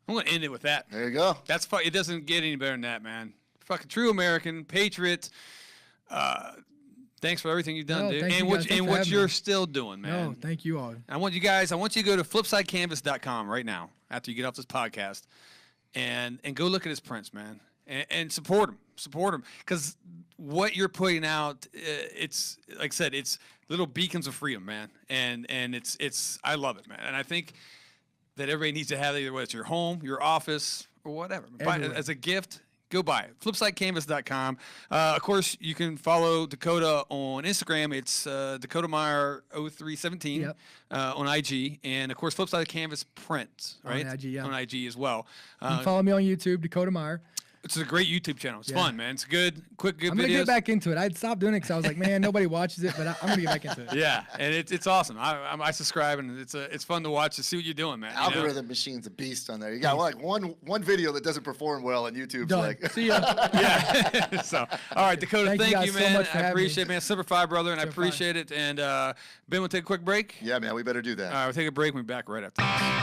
I'm going to end it with that.
There you go.
That's it doesn't get any better than that, man. Fucking true American, patriot. Thanks for everything you've done, dude. And what you're still doing, man.
No, thank you all.
I want you to go to flipsidecanvas.com right now after you get off this podcast and go look at his prints, man. And support him. Support him. Because what you're putting out, it's, like I said, it's little beacons of freedom, man. And it's I love it, man. And I think that everybody needs to have, either whether it's your home, your office, or whatever. As a gift, go buy it. Flipsidecanvas.com. Of course, you can follow Dakota on Instagram. It's Dakota Meyer 0317 on IG. And, of course, Flipside Canvas Prints, right?
On IG, yeah.
On IG as well.
You can follow me on YouTube, Dakota Meyer.
It's a great YouTube channel. It's fun, man. It's good videos.
I'm going to get back into it. I'd stopped doing it because I was like, man, nobody watches it, but I'm going to get back into it.
Yeah, and it's awesome. I subscribe, and it's fun to watch to see what you're doing, man.
Algorithm machine's a beast on there. You got like one video that doesn't perform well on YouTube.
Done.
Like,
see ya.
Yeah. So, all right, Dakota, thank you, man.
So much for
I appreciate it,
me.
man. Semper Fi, brother, and I appreciate it. And Ben, we'll take a quick break.
Yeah, man, we better do that.
All right, we'll take a break. We'll be back right after this.